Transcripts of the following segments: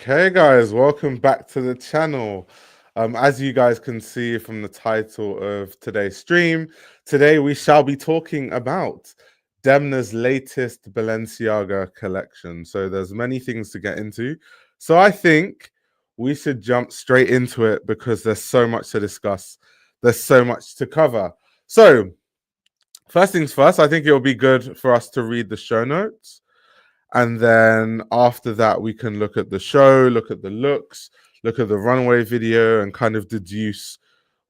Okay, guys, welcome back to the channel. As you guys can see from the title of today's stream, today we shall be talking about Demna's latest Balenciaga collection. So there's many things to get into. So I think we should jump straight into it because there's so much to discuss. There's so much to cover. So first things first, I think it'll be good for us to read the show notes. And then after that, we can look at the show, look at the looks, look at the runway video, and kind of deduce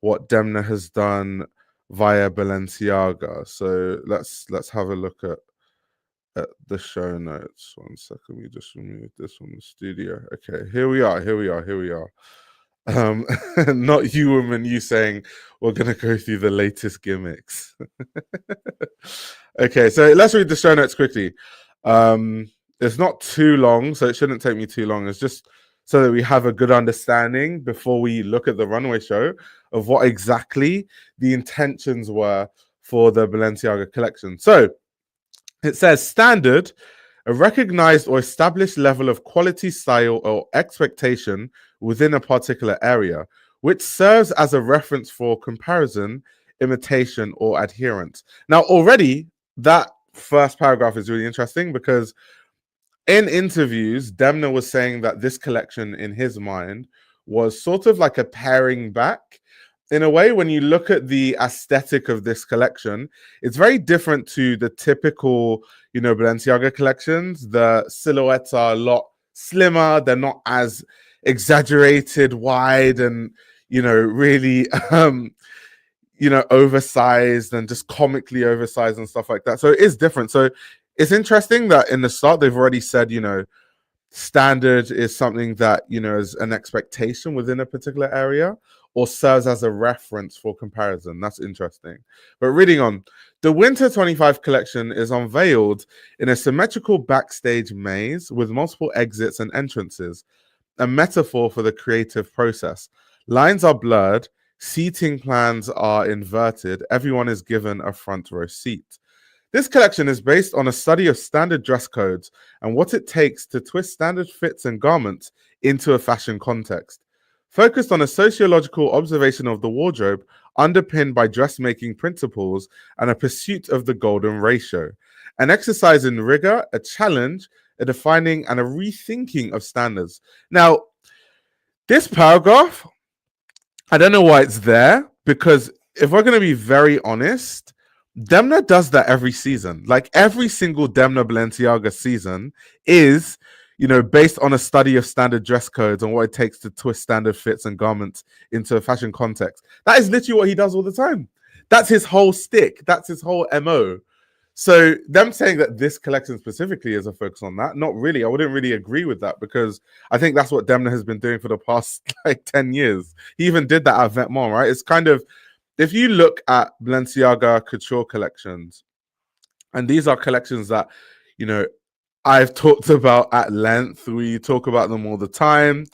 what Demna has done via Balenciaga. So let's have a look at the show notes. 1 second, we just removed this from the studio. Okay, here we are. Not you, woman, you saying we're gonna go through the latest gimmicks. Okay, so let's read the show notes quickly. It's not too long, so it shouldn't take me too long. It's just so that we have a good understanding before we look at the runway show of what exactly the intentions were for the Balenciaga collection. So it says standard, a recognized or established level of quality, style, or expectation within a particular area, which serves as a reference for comparison, imitation, or adherence. Now, already that first paragraph is really interesting because in interviews, Demna was saying that this collection, in his mind, was sort of like a paring back. In a way, when you look at the aesthetic of this collection, it's very different to the typical, Balenciaga collections. The silhouettes are a lot slimmer. They're not as exaggerated, wide, and, really, oversized and just comically oversized and stuff like that. So it is different. So it's interesting that in the start, they've already said, standard is something that, is an expectation within a particular area or serves as a reference for comparison. That's interesting. But reading on, the Winter 25 collection is unveiled in a symmetrical backstage maze with multiple exits and entrances, a metaphor for the creative process. Lines are blurred, seating plans are inverted, everyone is given a front row seat. This collection is based on a study of standard dress codes and what it takes to twist standard fits and garments into a fashion context. Focused on a sociological observation of the wardrobe, underpinned by dressmaking principles and a pursuit of the golden ratio. An exercise in rigor, a challenge, a defining and a rethinking of standards. Now, this paragraph, I don't know why it's there, because if we're going to be very honest, Demna does that every season. Like every single Demna Balenciaga season is, based on a study of standard dress codes and what it takes to twist standard fits and garments into a fashion context. That is literally what he does all the time. That's his whole stick. That's his whole MO. So them saying that this collection specifically is a focus on that, not really. I wouldn't really agree with that because I think that's what Demna has been doing for the past 10 years. He even did that at Vetements, right? It's kind of, if you look at Balenciaga couture collections, and these are collections that, I've talked about at length. We talk about them all the time.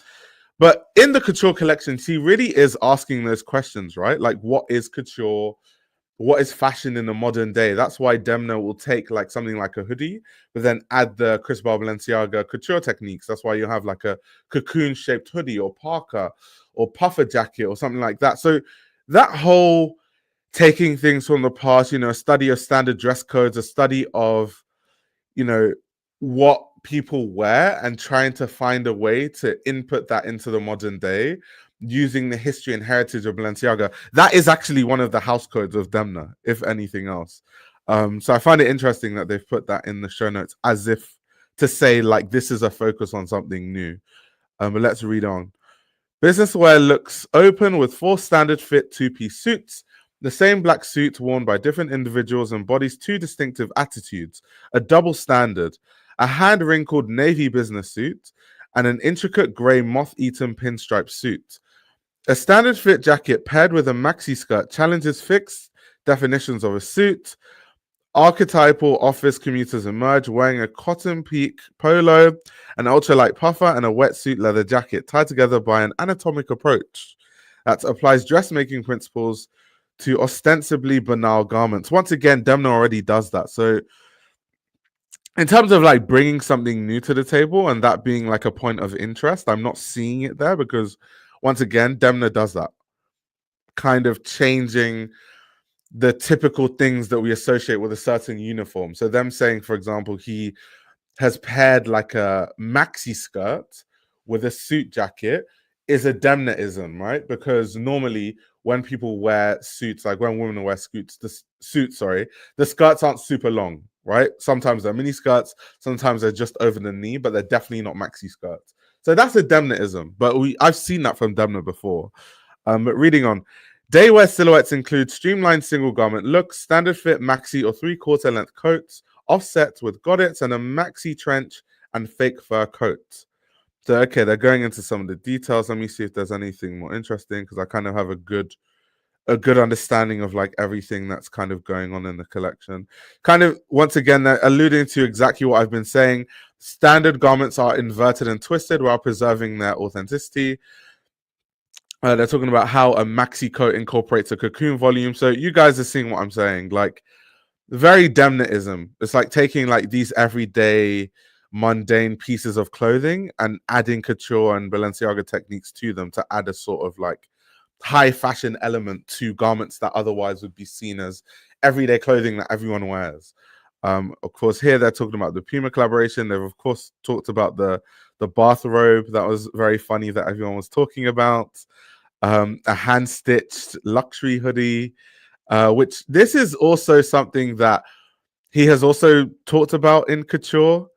But in the couture collection, she really is asking those questions, right? Like, what is couture? What is fashion in the modern day? That's why Demna will take like something like a hoodie, but then add the Cristobal Balenciaga couture techniques. That's why you have like a cocoon-shaped hoodie or parka or puffer jacket or something like that. So that whole taking things from the past, a study of standard dress codes, a study of, what people wear and trying to find a way to input that into the modern day using the history and heritage of Balenciaga. That is actually one of the house codes of Demna, if anything else. So I find it interesting that they've put that in the show notes as if to say, like, this is a focus on something new. But let's read on. Business wear looks open with 4 standard fit 2-piece suits. The same black suit worn by different individuals embodies 2 distinctive attitudes, a double standard, a hand-wrinkled navy business suit, and an intricate grey moth-eaten pinstripe suit. A standard fit jacket paired with a maxi skirt challenges fixed definitions of a suit. Archetypal office commuters emerge wearing a cotton peak polo, an ultralight puffer, and a wetsuit leather jacket tied together by an anatomic approach that applies dressmaking principles to ostensibly banal garments. Once again, Demna already does that. So in terms of like bringing something new to the table and that being like a point of interest, I'm not seeing it there because once again, Demna does that, kind of changing the typical things that we associate with a certain uniform. So them saying, for example, he has paired like a maxi skirt with a suit jacket is a Demna-ism, right? Because normally when people wear suits, like when women wear the skirts aren't super long, right? Sometimes they're mini skirts, sometimes they're just over the knee, but they're definitely not maxi skirts. So that's a Demna-ism, but I've seen that from Demna before. But reading on, daywear silhouettes include streamlined single garment looks, standard fit maxi or 3/4 length coats, offset with goddets and a maxi trench and fake fur coat. So okay, they're going into some of the details. Let me see if there's anything more interesting because I kind of have a good understanding of like everything that's kind of going on in the collection. Kind of once again, they're alluding to exactly what I've been saying. Standard garments are inverted and twisted while preserving their authenticity. They're talking about how a maxi coat incorporates a cocoon volume. So you guys are seeing what I'm saying. Like very Demna-ism. It's like taking like these everyday mundane pieces of clothing and adding couture and Balenciaga techniques to them to add a sort of like high fashion element to garments that otherwise would be seen as everyday clothing that everyone wears. Of course, here they're talking about the Puma collaboration. They've of course talked about the bathrobe that was very funny that everyone was talking about. A hand-stitched luxury hoodie, which this is also something that he has also talked about in couture.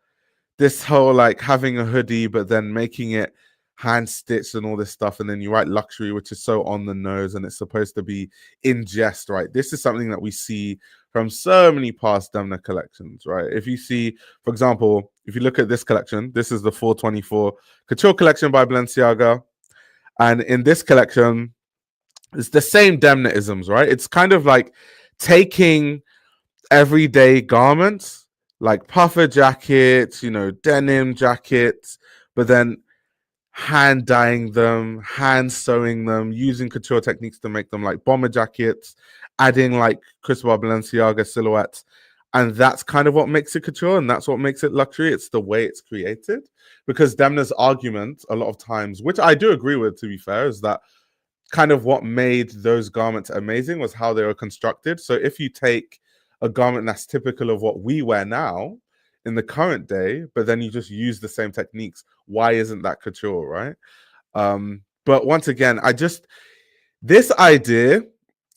This whole like having a hoodie, but then making it hand-stitched and all this stuff, and then you write luxury, which is so on the nose, and it's supposed to be in jest, right? This is something that we see from so many past Demna collections, right? If you see, for example, if you look at this collection, this is the 424 couture collection by Balenciaga. And in this collection, it's the same Demna-isms, right? It's kind of like taking everyday garments, like puffer jackets, denim jackets, but then hand dyeing them, hand sewing them, using couture techniques to make them like bomber jackets, adding like Cristobal Balenciaga silhouettes. And that's kind of what makes it couture, and that's what makes it luxury. It's the way it's created. Because Demna's argument, a lot of times, which I do agree with, to be fair, is that kind of what made those garments amazing was how they were constructed. So if you take a garment that's typical of what we wear now in the current day, but then you just use the same techniques, why isn't that couture, right? But once again, this idea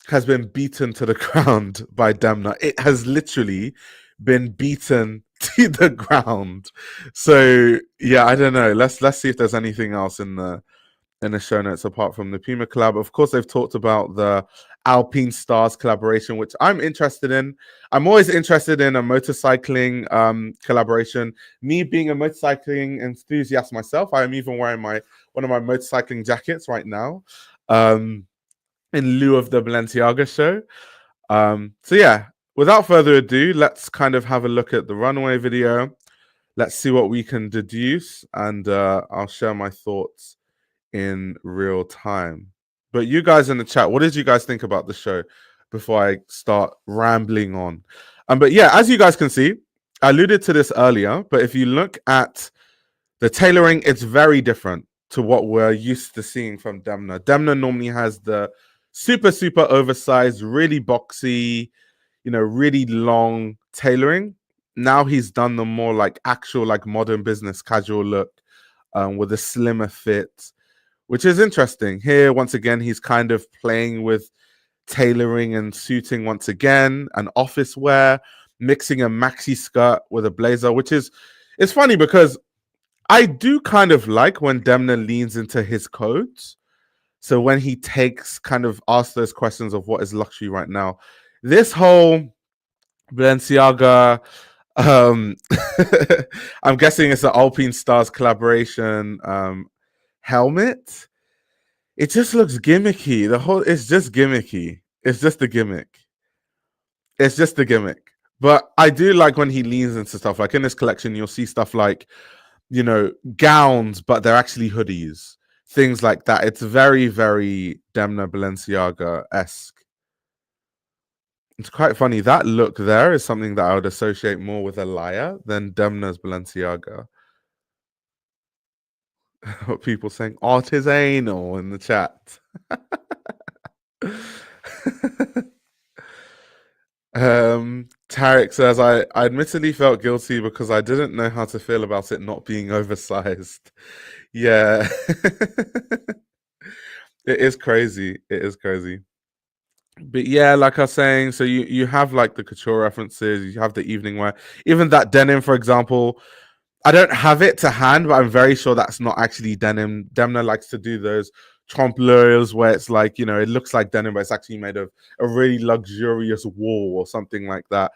has been beaten to the ground by Demna. It has literally been beaten to the ground. So yeah, I don't know. Let's see if there's anything else in the show notes apart from the Puma collab. Of course, they've talked about the Alpine Stars collaboration, which I'm interested in. I'm always interested in a motorcycling collaboration. Me being a motorcycling enthusiast myself, I am even wearing one of my motorcycling jackets right now. In lieu of the Balenciaga show. So yeah, without further ado, let's kind of have a look at the runway video. Let's see what we can deduce, and I'll share my thoughts in real time. But you guys in the chat, what did you guys think about the show before I start rambling on? But yeah, as you guys can see, I alluded to this earlier, but if you look at the tailoring, it's very different to what we're used to seeing from Demna. Demna normally has the super oversized, really boxy, really long tailoring. Now he's done the more like actual like modern business casual look with a slimmer fit, which is interesting. Here once again he's kind of playing with tailoring and suiting once again, and office wear, mixing a maxi skirt with a blazer, which is, it's funny because I do kind of like when Demna leans into his codes. So when he asks those questions of what is luxury right now, this whole Balenciaga, I'm guessing it's the Alpine Stars collaboration helmet. It just looks gimmicky. It's just gimmicky. It's just a gimmick. It's just a gimmick. But I do like when he leans into stuff. Like in this collection, you'll see stuff like, gowns, but they're actually hoodies. Things like that. It's very, very Demna Balenciaga-esque. It's quite funny. That look there is something that I would associate more with Alaya than Demna's Balenciaga. What people saying artisanal in the chat. Tarek says, I admittedly felt guilty because I didn't know how to feel about it not being oversized. Yeah. It is crazy. It is crazy. But yeah, like I was saying, so you have like the couture references, you have the evening wear, even that denim, for example. I don't have it to hand, but I'm very sure that's not actually denim. Demna likes to do those trompe-l'oeils where it's like, you know, it looks like denim, but it's actually made of a really luxurious wool or something like that.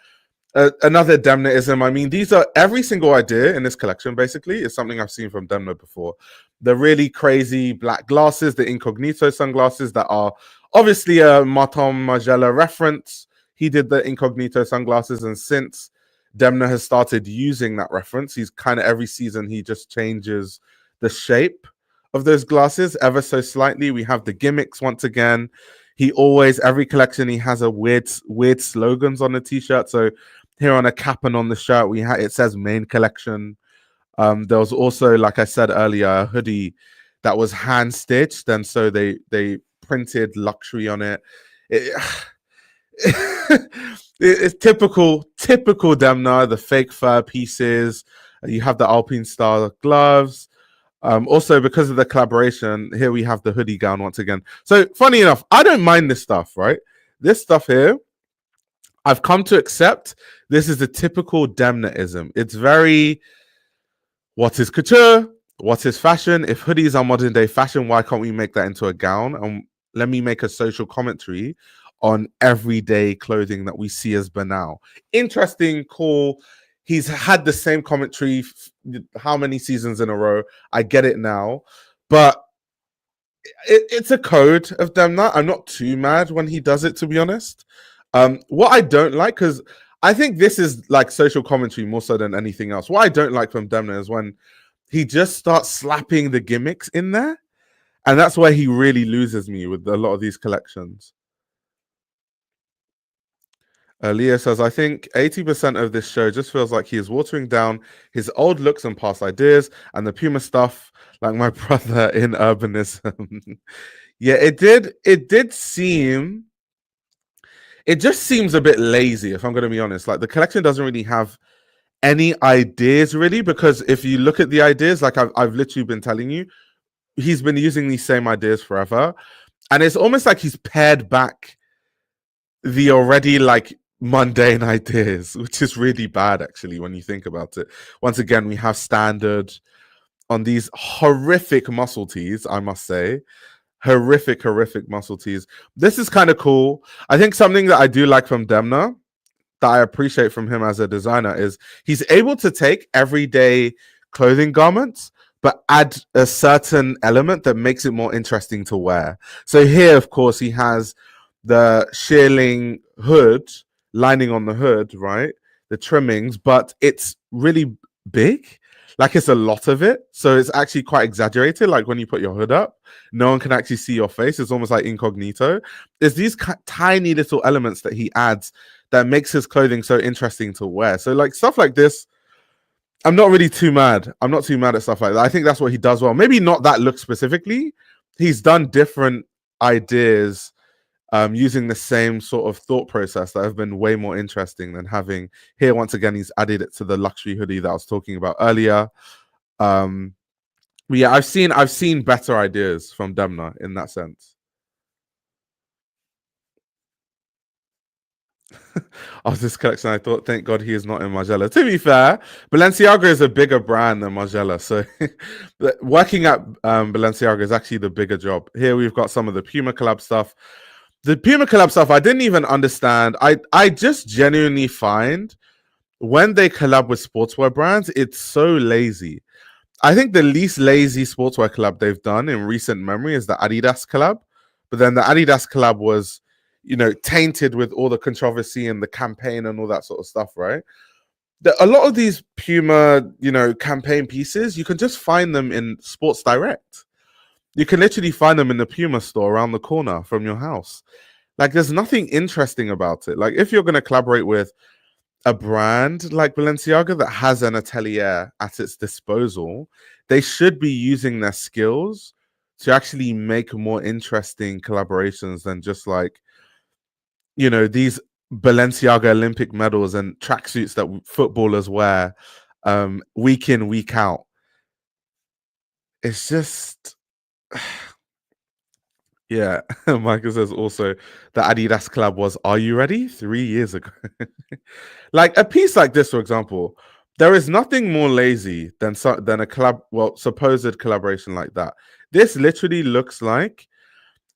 Another Demna-ism. I mean, these are every single idea in this collection basically is something I've seen from Demna before. The really crazy black glasses, the incognito sunglasses that are obviously a Martin Margiela reference. He did the incognito sunglasses, and since Demna has started using that reference, he's kind of every season he just changes the shape of those glasses ever so slightly. We have the gimmicks once again. He always, every collection, he has a weird slogans on the t-shirt. So here on a cap and on the shirt, it says main collection. There was also, like I said earlier, a hoodie that was hand stitched, and so they printed luxury on it. It's typical Demna, the fake fur pieces. You have the Alpine style gloves. Also, because of the collaboration, here we have the hoodie gown once again. So, funny enough, I don't mind this stuff, right? This stuff here, I've come to accept this is a typical Demna-ism. It's very, what is couture? What is fashion? If hoodies are modern day fashion, why can't we make that into a gown? And let me make a social commentary on everyday clothing that we see as banal. Interesting, cool. He's had the same commentary how many seasons in a row? I get it now. But it's a code of Demna. I'm not too mad when he does it, to be honest. What I don't like, because I think this is like social commentary more so than anything else. What I don't like from Demna is when he just starts slapping the gimmicks in there. And that's where he really loses me with a lot of these collections. Leah says, I think 80% of this show just feels like he is watering down his old looks and past ideas and the Puma stuff, like my brother in urbanism. Yeah, it did seem, it just seems a bit lazy, if I'm going to be honest. Like the collection doesn't really have any ideas, really, because if you look at the ideas, like I've literally been telling you, he's been using these same ideas forever. And it's almost like he's pared back the already like mundane ideas, which is really bad actually when you think about it. Once again, we have standard on these horrific muscle tees, I must say. Horrific muscle tees. This is kind of cool. I think something that I do like from Demna, that I appreciate from him as a designer, is he's able to take everyday clothing garments but add a certain element that makes it more interesting to wear. So here, of course, he has the shearling hood, lining on the hood, right? The trimmings, but it's really big. Like it's a lot of it. So it's actually quite exaggerated. Like when you put your hood up, no one can actually see your face. It's almost like incognito. There's these tiny little elements that he adds that makes his clothing so interesting to wear. So like stuff like this, I'm not really too mad. I'm not too mad at stuff like that. I think that's what he does well. Maybe not that look specifically. He's done different ideas using the same sort of thought process that have been way more interesting than having here. Once again, he's added it to the luxury hoodie that I was talking about earlier. But yeah, I've seen better ideas from Demna in that sense. Of this collection, I thought, thank God he is not in Margiela. To be fair, Balenciaga is a bigger brand than Margiela, so working at Balenciaga is actually the bigger job. Here we've got some of the Puma collab stuff. The Puma collab stuff, I didn't even understand. I just genuinely find when they collab with sportswear brands, it's so lazy. I think the least lazy sportswear collab they've done in recent memory is the Adidas collab. But then the Adidas collab was, you know, tainted with all the controversy and the campaign and all that sort of stuff, right? A lot of these Puma, you know, campaign pieces, you can just find them in Sports Direct. You can literally find them in the Puma store around the corner from your house. Like, there's nothing interesting about it. Like, if you're going to collaborate with a brand like Balenciaga that has an atelier at its disposal, they should be using their skills to actually make more interesting collaborations than just like, you know, these Balenciaga Olympic medals and tracksuits that footballers wear week in, week out. It's just, yeah. Michael says also the Adidas collab was Are You Ready? 3 years ago. Like a piece like this, for example, there is nothing more lazy than a supposed collaboration like that. This literally looks like,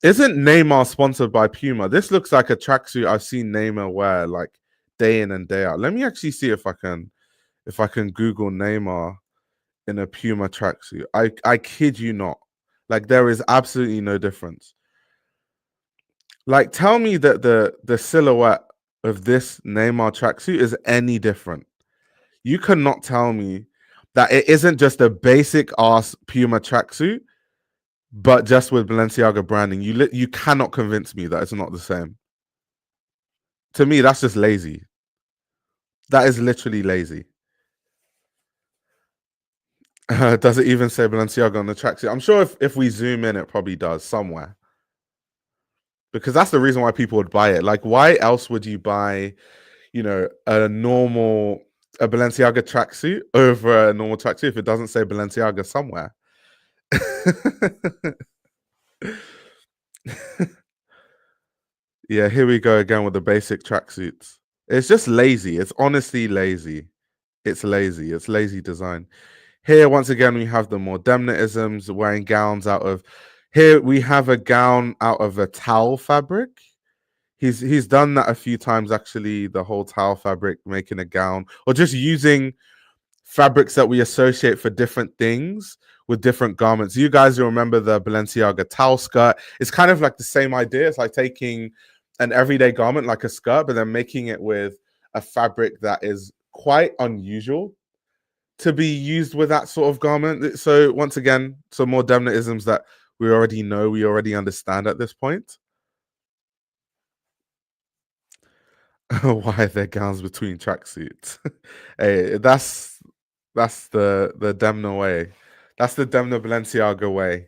isn't Neymar sponsored by Puma? This looks like a tracksuit I've seen Neymar wear like day in and day out. Let me actually see if I can Google Neymar in a Puma tracksuit. I kid you not. Like there is absolutely no difference. Like tell me that the silhouette of this Neymar tracksuit is any different. You cannot tell me that it isn't just a basic ass Puma tracksuit, but just with Balenciaga branding. You cannot convince me that it's not the same. To me, that's just lazy. That is literally lazy. Does it even say Balenciaga on the tracksuit? I'm sure if we zoom in, it probably does somewhere. Because that's the reason why people would buy it. Like, why else would you buy, you know, a Balenciaga tracksuit over a normal tracksuit if it doesn't say Balenciaga somewhere? Yeah, here we go again with the basic tracksuits. It's just lazy. It's honestly lazy. It's lazy. It's lazy design. Here, once again, we have the more Demna-isms wearing gowns out of. Here we have a gown out of a towel fabric. He's done that a few times actually. The whole towel fabric, making a gown, or just using fabrics that we associate for different things with different garments. You guys will remember the Balenciaga towel skirt. It's kind of like the same idea. It's like taking an everyday garment like a skirt, but then making it with a fabric that is quite unusual to be used with that sort of garment. So once again, some more Demna-isms that we already know, we already understand at this point. Why are there gowns between tracksuits? Hey, that's the Demna way. That's the Demna Balenciaga way.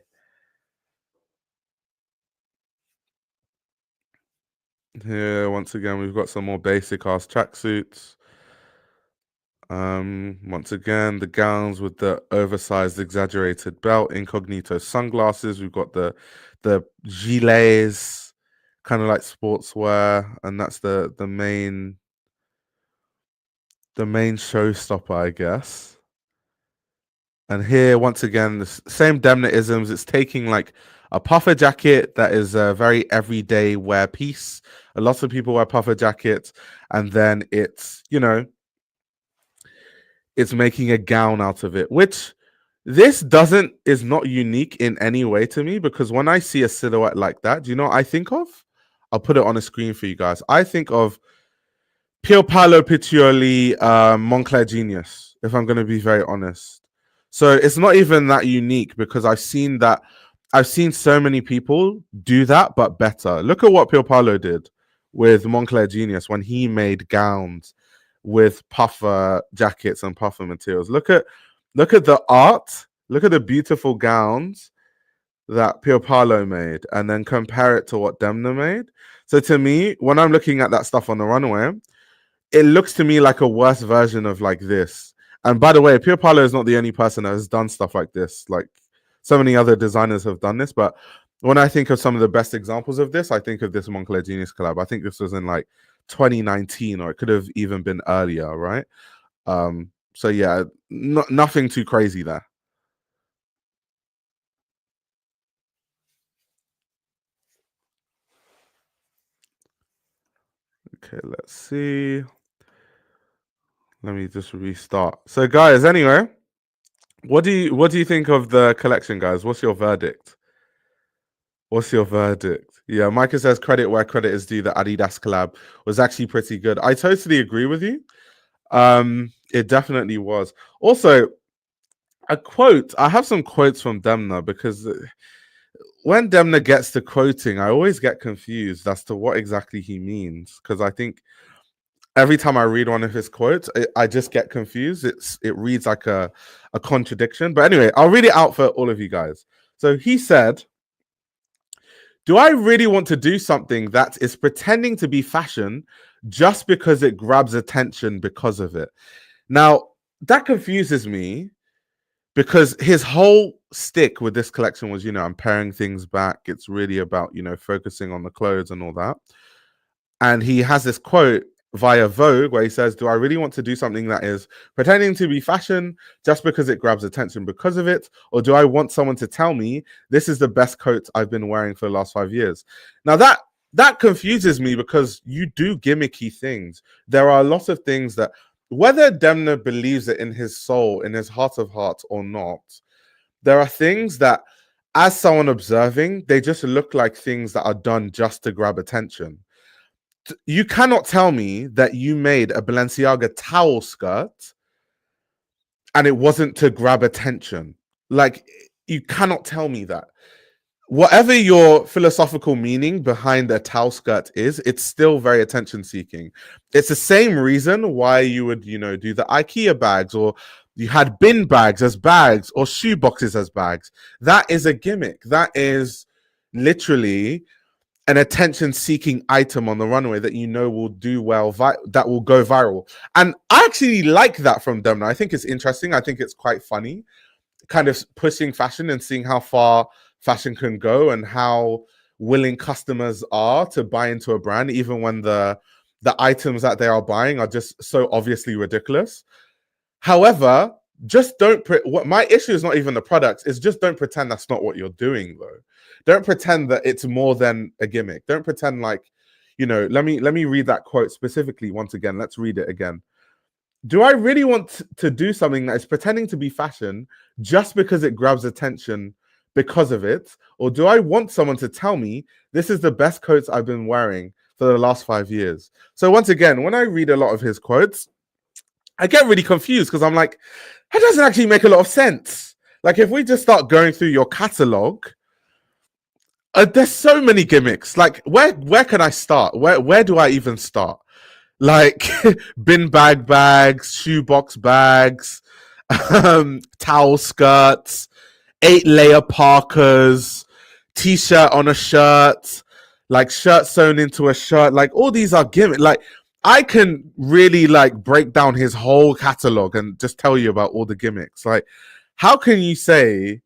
Here, once again, we've got some more basic ass tracksuits. Once again, the gowns with the oversized, exaggerated belt, incognito sunglasses. We've got the gilets, kind of like sportswear, and that's the main showstopper, I guess. And here, once again, the same Demna-isms. It's taking like a puffer jacket that is a very everyday wear piece. A lot of people wear puffer jackets, and then it's, you know, it's making a gown out of it, which this is not unique in any way to me, because when I see a silhouette like that, do you know what I think of? I'll put it on a screen for you guys. I think of Pier Paolo Piccioli, Moncler Genius, if I'm going to be very honest. So it's not even that unique, because I've seen so many people do that, but better. Look at what Pier Paolo did with Moncler Genius when he made gowns with puffer jackets and puffer materials. Look at the art. Look at the beautiful gowns that Pier Paolo made, and then compare it to what Demna made. So to me, when I'm looking at that stuff on the runway, it looks to me like a worse version of like this. And by the way, Pier Paolo is not the only person that has done stuff like this. Like so many other designers have done this, but when I think of some of the best examples of this, I think of this Moncler Genius collab. I think this was in like 2019, or it could have even been earlier, right? So yeah, nothing too crazy there. Okay, let's see. Let me just restart. So guys, anyway, what do you think of the collection, guys? What's your verdict? What's your verdict? Yeah, Micah says credit where credit is due. The Adidas collab was actually pretty good. I totally agree with you. It definitely was. Also, a quote. I have some quotes from Demna, because when Demna gets to quoting, I always get confused as to what exactly he means, because I think every time I read one of his quotes, I just get confused. It reads like a contradiction. But anyway, I'll read it out for all of you guys. So he said, "Do I really want to do something that is pretending to be fashion just because it grabs attention because of it?" Now, that confuses me because his whole stick with this collection was, I'm paring things back. It's really about, focusing on the clothes and all that. And he has this quote via Vogue where he says, "Do I really want to do something that is pretending to be fashion just because it grabs attention because of it? Or do I want someone to tell me this is the best coat I've been wearing for the last 5 years?" Now that confuses me because you do gimmicky things. There are a lot of things that, whether Demna believes it in his soul, in his heart of hearts or not, there are things that, as someone observing, they just look like things that are done just to grab attention. You cannot tell me that you made a Balenciaga towel skirt and it wasn't to grab attention. Like, you cannot tell me that. Whatever your philosophical meaning behind a towel skirt is, it's still very attention seeking. It's the same reason why you would, do the IKEA bags, or you had bin bags as bags, or shoe boxes as bags. That is a gimmick. That is literally an attention-seeking item on the runway that will do well, that will go viral. And I actually like that from Demna. I think it's interesting. I think it's quite funny, kind of pushing fashion and seeing how far fashion can go and how willing customers are to buy into a brand, even when the items that they are buying are just so obviously ridiculous. However, just don't what my issue is not even the products, is just don't pretend that's not what you're doing, though. Don't pretend that it's more than a gimmick. Don't pretend like, let me read that quote specifically once again. Let's read it again. "Do I really want to do something that is pretending to be fashion just because it grabs attention because of it? Or do I want someone to tell me this is the best coats I've been wearing for the last 5 years?" So once again, when I read a lot of his quotes, I get really confused because I'm like, that doesn't actually make a lot of sense. Like, if we just start going through your catalog, there's so many gimmicks. Like, where can I start? Where do I even start? Like, bin bags, shoebox bags, towel skirts, 8-layer parkas, t-shirt on a shirt, like shirt sewn into a shirt. Like, all these are gimmicks. Like, I can really break down his whole catalog and just tell you about all the gimmicks. Like, how can you say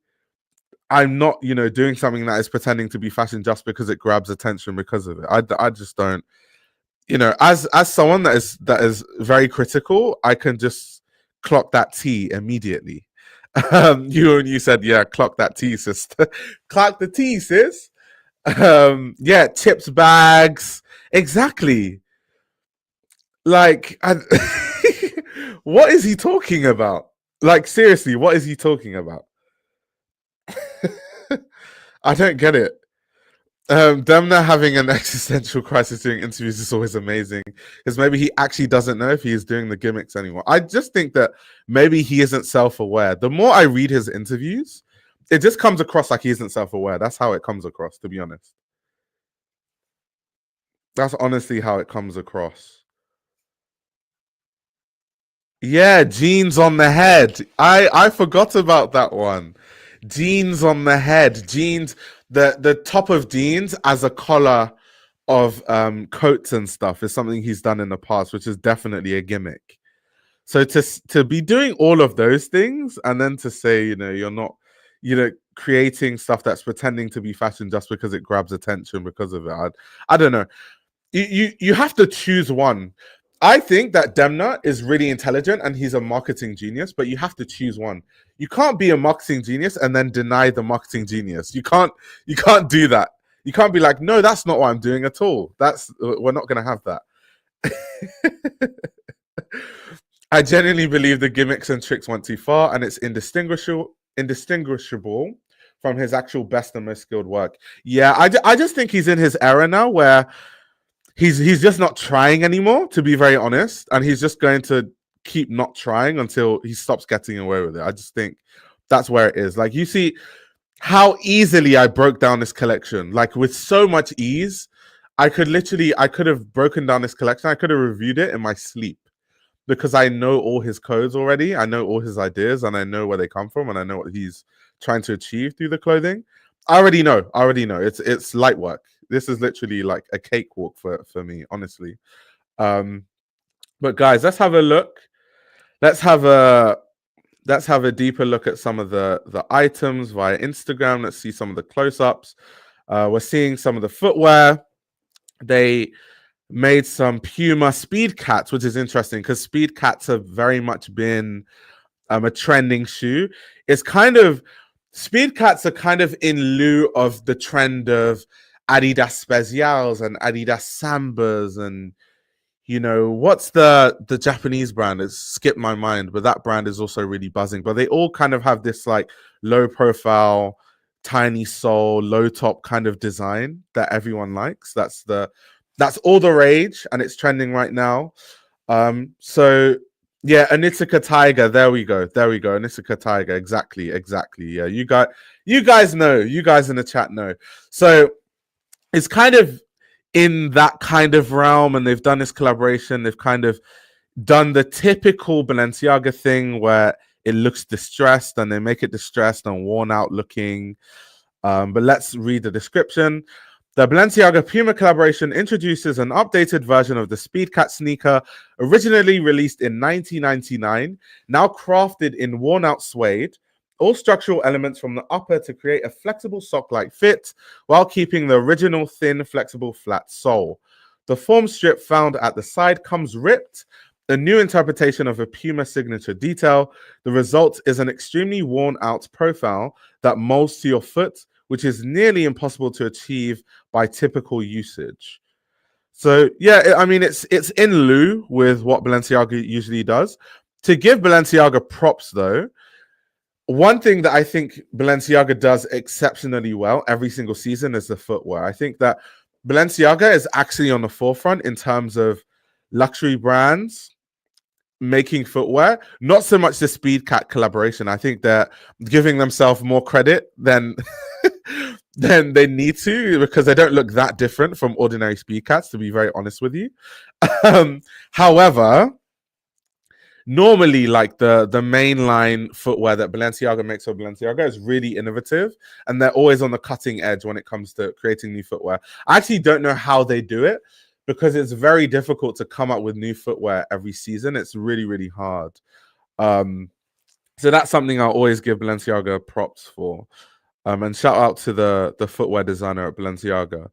I'm not, doing something that is pretending to be fashion just because it grabs attention because of it? I just don't, as someone that is very critical, I can just clock that T immediately. You said, yeah, clock that T, sister. Clock the T, sis. Yeah, chips bags. Exactly. Like, what is he talking about? Like, seriously, what is he talking about? I don't get it. Demna having an existential crisis doing interviews is always amazing, because maybe he actually doesn't know if he is doing the gimmicks anymore. I just think that maybe he isn't self-aware. The more I read his interviews, it just comes across like he isn't self-aware. That's how it comes across, to be honest. That's honestly how it comes across. Yeah, jeans on the head. I forgot about that one. Jeans on the head. Jeans, the top of jeans as a collar of coats and stuff is something he's done in the past, which is definitely a gimmick. So to be doing all of those things and then to say, you're not, creating stuff that's pretending to be fashion just because it grabs attention because of it. I don't know. You have to choose one. I think that Demna is really intelligent and he's a marketing genius, but you have to choose one. You can't be a marketing genius and then deny the marketing genius. You can't do that. You can't be like, no, that's not what I'm doing at all. We're not going to have that. I genuinely believe the gimmicks and tricks went too far, and it's indistinguishable from his actual best and most skilled work. Yeah, I just think he's in his era now where he's just not trying anymore, to be very honest, and he's just going to keep not trying until he stops getting away with it. I just think that's where it is. Like, you see, how easily I broke down this collection, like with so much ease. I could have broken down this collection. I could have reviewed it in my sleep because I know all his codes already. I know all his ideas and I know where they come from and I know what he's trying to achieve through the clothing. I already know. It's light work. This is literally like a cakewalk for me, honestly. But guys, let's have a look. Let's have a deeper look at some of the items via Instagram. Let's see some of the close-ups. We're seeing some of the footwear. They made some Puma Speed Cats, which is interesting because Speed Cats have very much been a trending shoe. It's kind of Speed Cats are kind of in lieu of the trend of Adidas Specials and Adidas Sambas and what's the Japanese brand? It's skipped my mind, but that brand is also really buzzing. But they all kind of have this like low profile, tiny sole, low top kind of design that everyone likes. That's all the rage, and it's trending right now. So yeah, Anitika Tiger. There we go. Anitika Tiger. Exactly. Yeah, you guys know. You guys in the chat know. So it's kind of in that kind of realm, and they've done this collaboration. They've kind of done the typical Balenciaga thing where it looks distressed and they make it distressed and worn out looking. But let's read the description. The Balenciaga Puma collaboration introduces an updated version of the Speedcat sneaker, originally released in 1999, now crafted in worn-out suede, all structural elements from the upper to create a flexible sock-like fit while keeping the original thin, flexible, flat sole. The form strip found at the side comes ripped, a new interpretation of a Puma signature detail. The result is an extremely worn-out profile that molds to your foot, which is nearly impossible to achieve by typical usage. So yeah, I mean, it's in lieu with what Balenciaga usually does. To give Balenciaga props though, one thing that I think Balenciaga does exceptionally well every single season is the footwear. I think that Balenciaga is actually on the forefront in terms of luxury brands making footwear, not so much the Speedcat collaboration. I think they're giving themselves more credit than than they need to because they don't look that different from ordinary Speedcats, to be very honest with you. However, normally like the mainline footwear that Balenciaga makes for Balenciaga is really innovative and they're always on the cutting edge when it comes to creating new footwear. I actually don't know how they do it because it's very difficult to come up with new footwear every season. It's really, really hard. So that's something I'll always give Balenciaga props for. And shout out to the footwear designer at Balenciaga.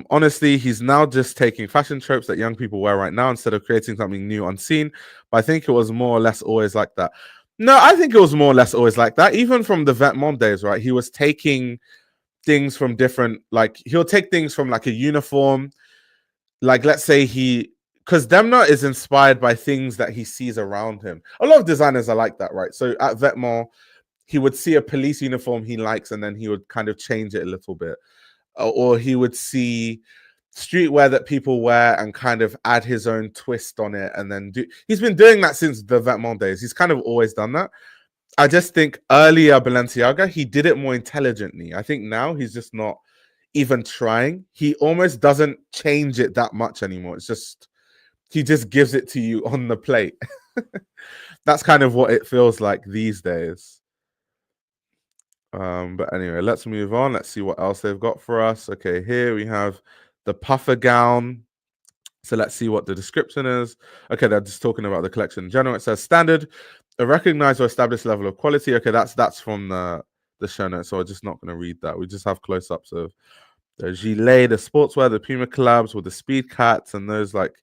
Honestly, he's now just taking fashion tropes that young people wear right now instead of creating something new unseen. But I think it was more or less always like that. No, I think it was more or less always like that. Even from the Vetements days, right? He was taking things from different, like he'll take things from like a uniform. Like let's say because Demna is inspired by things that he sees around him. A lot of designers are like that, right? So at Vetements, he would see a police uniform he likes and then he would kind of change it a little bit. Or he would see streetwear that people wear and kind of add his own twist on it and then he's been doing that since the Vetements days. He's kind of always done that. I just think earlier Balenciaga, he did it more intelligently. I think now he's just not even trying. He almost doesn't change it that much anymore. It's just, he just gives it to you on the plate. That's kind of what it feels like these days. But anyway, let's move on. Let's see what else they've got for us. Okay, here we have the puffer gown. So let's see what the description is. Okay, they're just talking about the collection in general. It says standard, a recognized or established level of quality. Okay, that's from the show notes, so we're just not going to read that. We just have close-ups of the gilet, the sportswear, the Puma collabs with the Speed Cats, and those like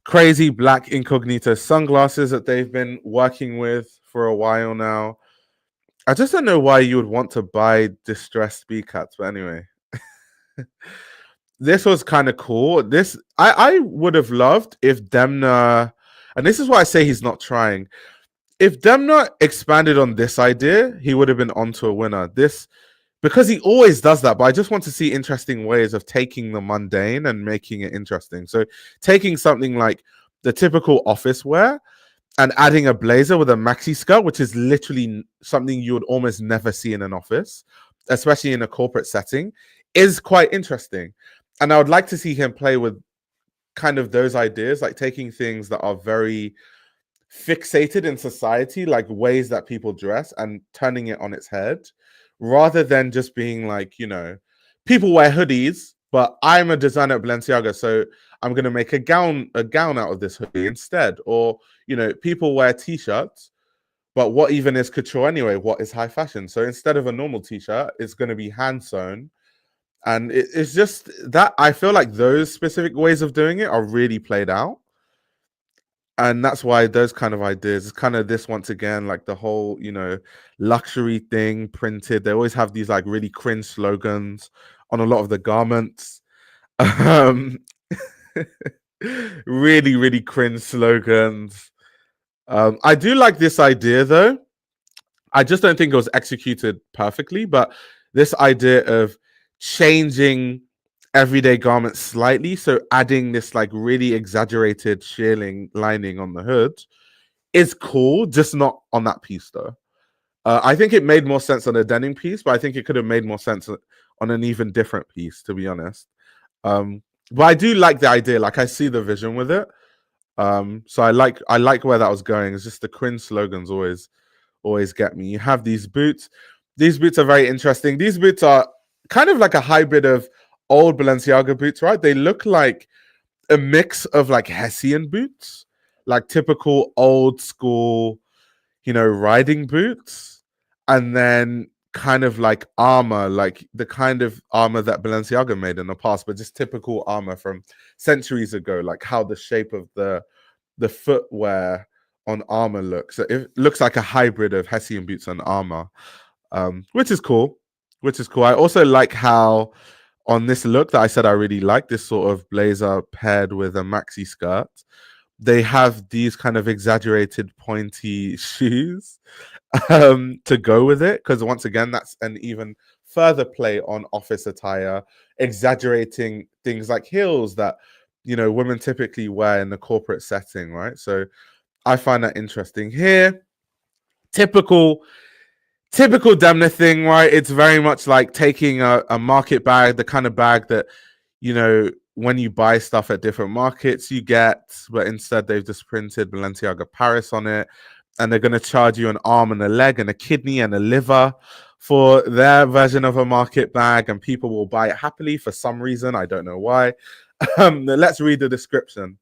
crazy black incognito sunglasses that they've been working with for a while now. I just don't know why you would want to buy distressed Speed Cats, but anyway. This was kind of cool. This I would have loved if Demna, and this is why I say he's not trying. If Demna expanded on this idea, he would have been onto a winner. Because he always does that, but I just want to see interesting ways of taking the mundane and making it interesting. So taking something like the typical office wear and adding a blazer with a maxi skirt, which is literally something you would almost never see in an office, especially in a corporate setting, is quite interesting. And I would like to see him play with kind of those ideas, like taking things that are very fixated in society, like ways that people dress, and turning it on its head, rather than just being like, people wear hoodies, but I'm a designer at Balenciaga, so I'm going to make a gown out of this hoodie instead. Or, people wear t-shirts, but what even is couture anyway? What is high fashion? So instead of a normal t-shirt, it's going to be hand sewn. And it's just that I feel like those specific ways of doing it are really played out. And that's why those kind of ideas, it's kind of this once again, like the whole, luxury thing printed. They always have these like really cringe slogans on a lot of the garments. Um, really, really cringe slogans. I do like this idea though. I just don't think it was executed perfectly, but this idea of changing everyday garments slightly, so adding this like really exaggerated shearling lining on the hood is cool, just not on that piece though. I think it made more sense on a denim piece, but I think it could have made more sense on an even different piece, to be honest. But I do like the idea. Like I see the vision with it. So I like where that was going. It's just the cringe slogans always get me. You have these boots. These boots are very interesting. These boots are kind of like a hybrid of old Balenciaga boots, right? They look like a mix of like Hessian boots, like typical old school, riding boots, and then kind of like armor, like the kind of armor that Balenciaga made in the past, but just typical armor from centuries ago, like how the shape of the footwear on armor looks. It looks like a hybrid of Hessian boots and armor, which is cool. I also like how on this look that I said I really like, this sort of blazer paired with a maxi skirt, they have these kind of exaggerated pointy shoes to go with it, because once again, that's an even further play on office attire, exaggerating things like heels that women typically wear in the corporate setting, right? So I find that interesting here. Typical Demna thing, right? It's very much like taking a market bag, the kind of bag that, when you buy stuff at different markets, you get, but instead they've just printed Balenciaga Paris on it. And they're going to charge you an arm and a leg and a kidney and a liver for their version of a market bag. And people will buy it happily for some reason. I don't know why. Let's read the description.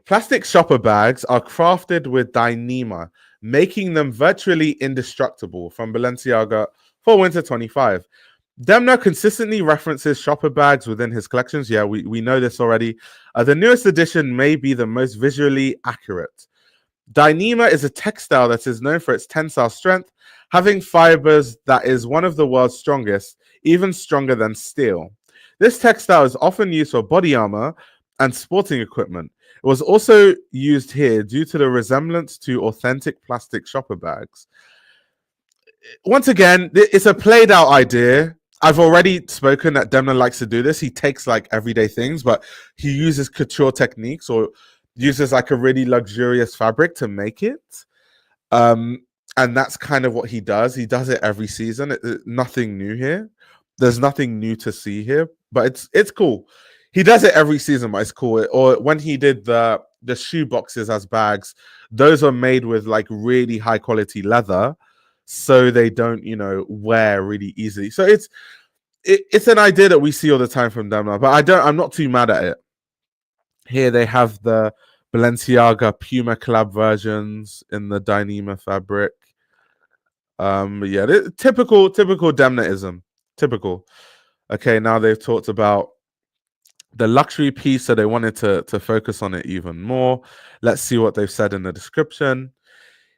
Plastic shopper bags are crafted with Dyneema, making them virtually indestructible, from Balenciaga for Winter 25. Demna consistently references shopper bags within his collections. Yeah, we know this already. The newest edition may be the most visually accurate. Dyneema is a textile that is known for its tensile strength, having fibers that is one of the world's strongest, even stronger than steel. This textile is often used for body armor and sporting equipment. It was also used here due to the resemblance to authentic plastic shopper bags. Once again, it's a played out idea. I've already spoken that Demna likes to do this. He takes like everyday things, but he uses couture techniques or uses like a really luxurious fabric to make it. And that's kind of what he does. He does it every season. Nothing new here. There's nothing new to see here, but it's cool. He does it every season, but it's cool. Or when he did the shoe boxes as bags, those are made with like really high quality leather, so they don't, wear really easily. So it's an idea that we see all the time from Demna, but I'm not too mad at it. Here they have the Balenciaga Puma collab versions in the Dyneema fabric. Yeah, typical Demna-ism. Typical. Okay, now they've talked about the luxury piece, so they wanted to focus on it even more. Let's see what they've said in the description.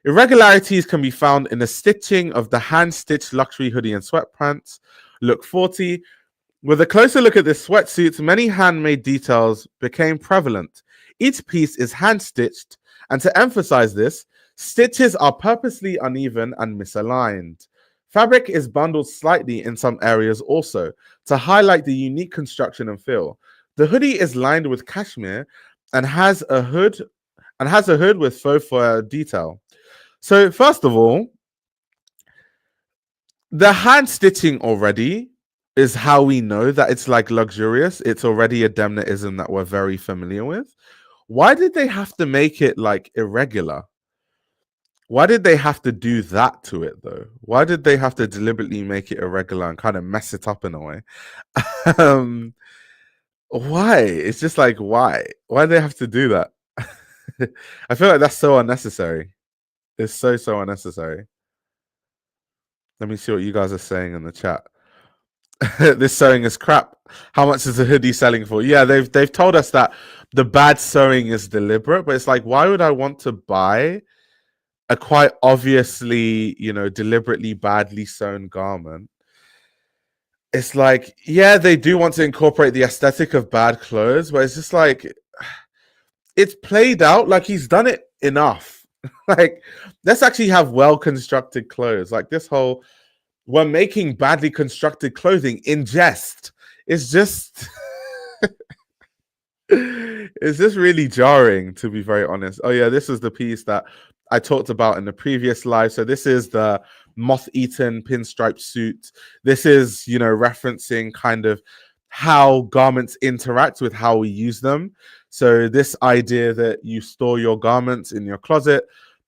Irregularities can be found in the stitching of the hand-stitched luxury hoodie and sweatpants. Look 40. With a closer look at this sweatsuit, many handmade details became prevalent. Each piece is hand-stitched, and to emphasize this, stitches are purposely uneven and misaligned. Fabric is bundled slightly in some areas also, to highlight the unique construction and feel. The hoodie is lined with cashmere and has a hood and has a hood with faux fur detail. So first of all, the hand stitching already is how we know that it's like luxurious. It's already a Demna-ism that we're very familiar with. Why did they have to make it like irregular? Why did they have to do that to it though? Why did they have to deliberately make it irregular and kind of mess it up in a way? um, why? It's just like, why? Why do they have to do that? I feel like that's so unnecessary. It's so unnecessary. Let me see what you guys are saying in the chat. This sewing is crap. How much is a hoodie selling for? Yeah, they've told us that the bad sewing is deliberate, but it's like, why would I want to buy a quite obviously, deliberately badly sewn garment? It's like, yeah, they do want to incorporate the aesthetic of bad clothes, but it's just like, it's played out. Like, he's done it enough. Like, let's actually have well constructed clothes. Like, this whole we're making badly constructed clothing in jest. It's just it's just really jarring, to be very honest. Oh yeah, this is the piece that I talked about in the previous live. So this is the moth-eaten pinstripe suit. This is, referencing kind of how garments interact with how we use them. So this idea that you store your garments in your closet,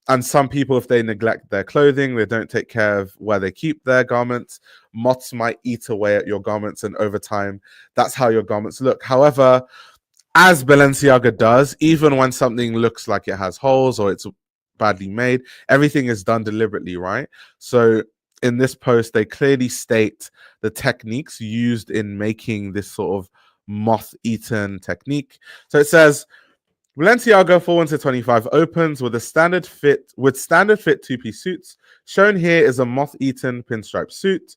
and some people, if they neglect their clothing, they don't take care of where they keep their garments, moths might eat away at your garments, and over time, that's how your garments look. However, as Balenciaga does, even when something looks like it has holes or it's badly made, everything is done deliberately, right? So in this post, they clearly state the techniques used in making this sort of moth-eaten technique. So it says, Balenciaga Fall Winter 25 opens with standard fit two-piece suits. Shown here is a moth-eaten pinstripe suit.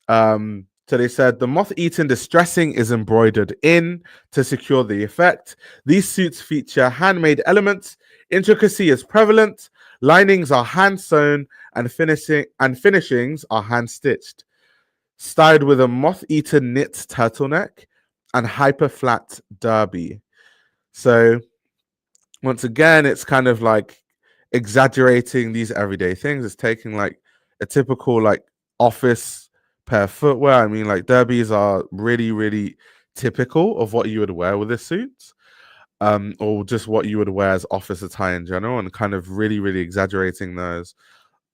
So they said the moth-eaten distressing is embroidered in to secure the effect. These suits feature handmade elements. Intricacy is prevalent. Linings are hand-sewn and finishings are hand-stitched. Styled with a moth-eaten knit turtleneck and hyper-flat derby. So once again, it's kind of like exaggerating these everyday things. It's taking like a typical like office pair of footwear. I mean, like derbies are really, really typical of what you would wear with a suit, or just what you would wear as office attire in general, and kind of really, really exaggerating those.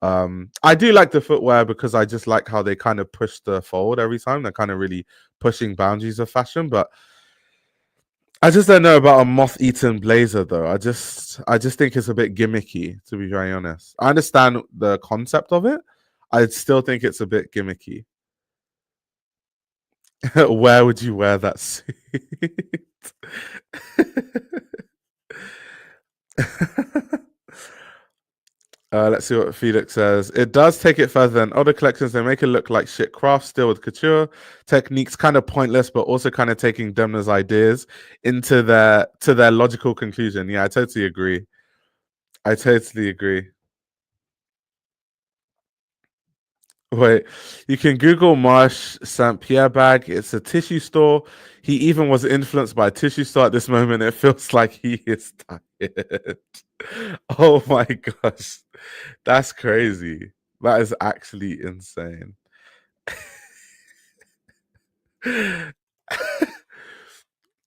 I do like the footwear because I just like how they kind of push the fold every time. They're kind of really pushing boundaries of fashion, but I just don't know about a moth-eaten blazer though. I just think it's a bit gimmicky, to be very honest. I understand the concept of it. I still think it's a bit gimmicky. Where would you wear that suit? Let's see what Felix says. It does take it further than other collections. They make it look like shit craft still with couture techniques, kind of pointless, but also kind of taking Demna's ideas into their logical conclusion. Yeah, I totally agree. I totally agree. Wait, you can Google Marsh St. Pierre bag. It's a tissue store. He even was influenced by a tissue store at this moment. It feels like he is tired. Oh my gosh. That's crazy. That is actually insane.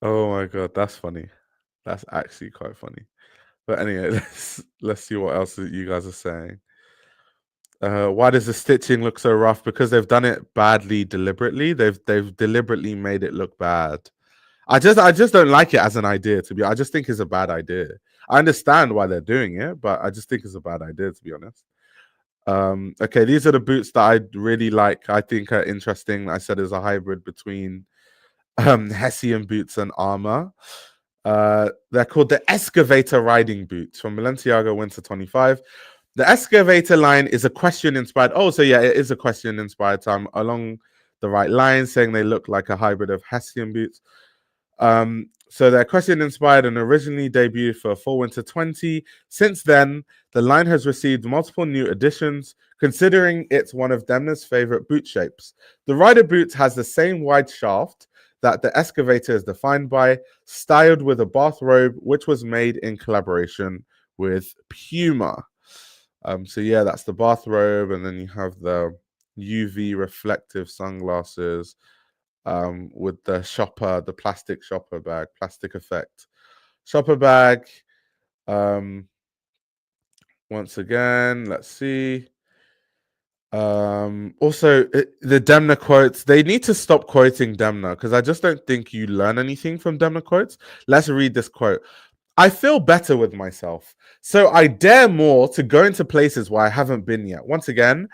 Oh my god, that's funny. That's actually quite funny. But anyway, let's see what else you guys are saying. Why does the stitching look so rough? Because they've done it badly deliberately. They've deliberately made it look bad. I just don't like it as an idea to be. I just think it's a bad idea. I understand why they're doing it, but I just think it's a bad idea to be honest. Okay, these are the boots that I really like. I think are interesting. I said there's a hybrid between Hessian boots and armor. They're called the Excavator riding boots from Balenciaga Winter 25. The Excavator line is a question inspired. Oh, so yeah, it is a question inspired. So I'm along the right line, saying they look like a hybrid of Hessian boots. So they're question inspired and originally debuted for Fall Winter 20. Since then, the line has received multiple new additions, considering it's one of Demna's favorite boot shapes. The rider boot has the same wide shaft that the excavator is defined by, styled with a bathrobe, which was made in collaboration with Puma. So yeah, that's the bathrobe, and then you have the UV reflective sunglasses with the shopper, the plastic shopper bag, plastic effect shopper bag. Once again, let's see. Also, the Demna quotes, they need to stop quoting Demna because I just don't think you learn anything from Demna quotes. Let's read this quote. I feel better with myself, so I dare more to go into places where I haven't been yet. Once again,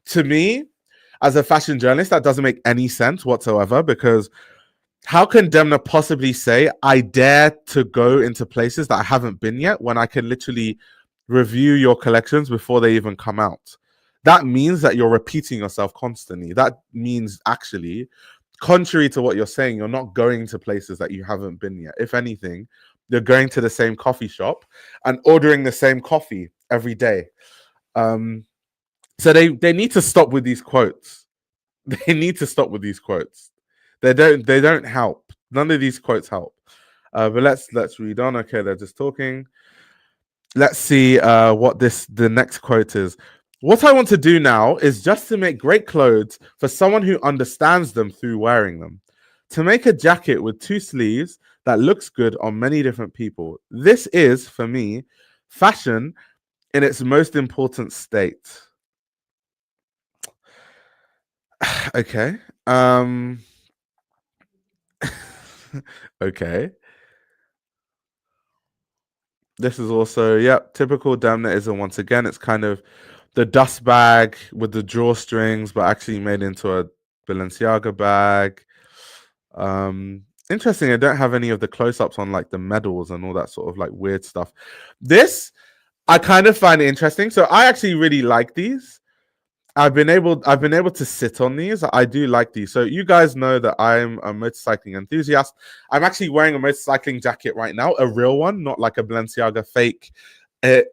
to me, as a fashion journalist, that doesn't make any sense whatsoever, because how can Demna possibly say, I dare to go into places that I haven't been yet, when I can literally review your collections before they even come out? That means that you're repeating yourself constantly. That means, actually, contrary to what you're saying, you're not going to places that you haven't been yet. If anything, you're going to the same coffee shop and ordering the same coffee every day. So they need to stop with these quotes. They need to stop with these quotes. They don't help. None of these quotes help. But let's read on. Okay, they're just talking. Let's see what the next quote is. What I want to do now is just to make great clothes for someone who understands them through wearing them. To make a jacket with 2 sleeves that looks good on many different people. This is, for me, fashion in its most important state. Okay. Okay. This is also, typical Demna-ism. Once again, it's kind of the dust bag with the drawstrings, but actually made into a Balenciaga bag. Interesting, I don't have any of the close-ups on like the medals and all that sort of like weird stuff. This, I kind of find it interesting. So I actually really like these. I've been able to sit on these. I do like these. So you guys know that I'm a motorcycling enthusiast. I'm actually wearing a motorcycling jacket right now, a real one, not like a Balenciaga fake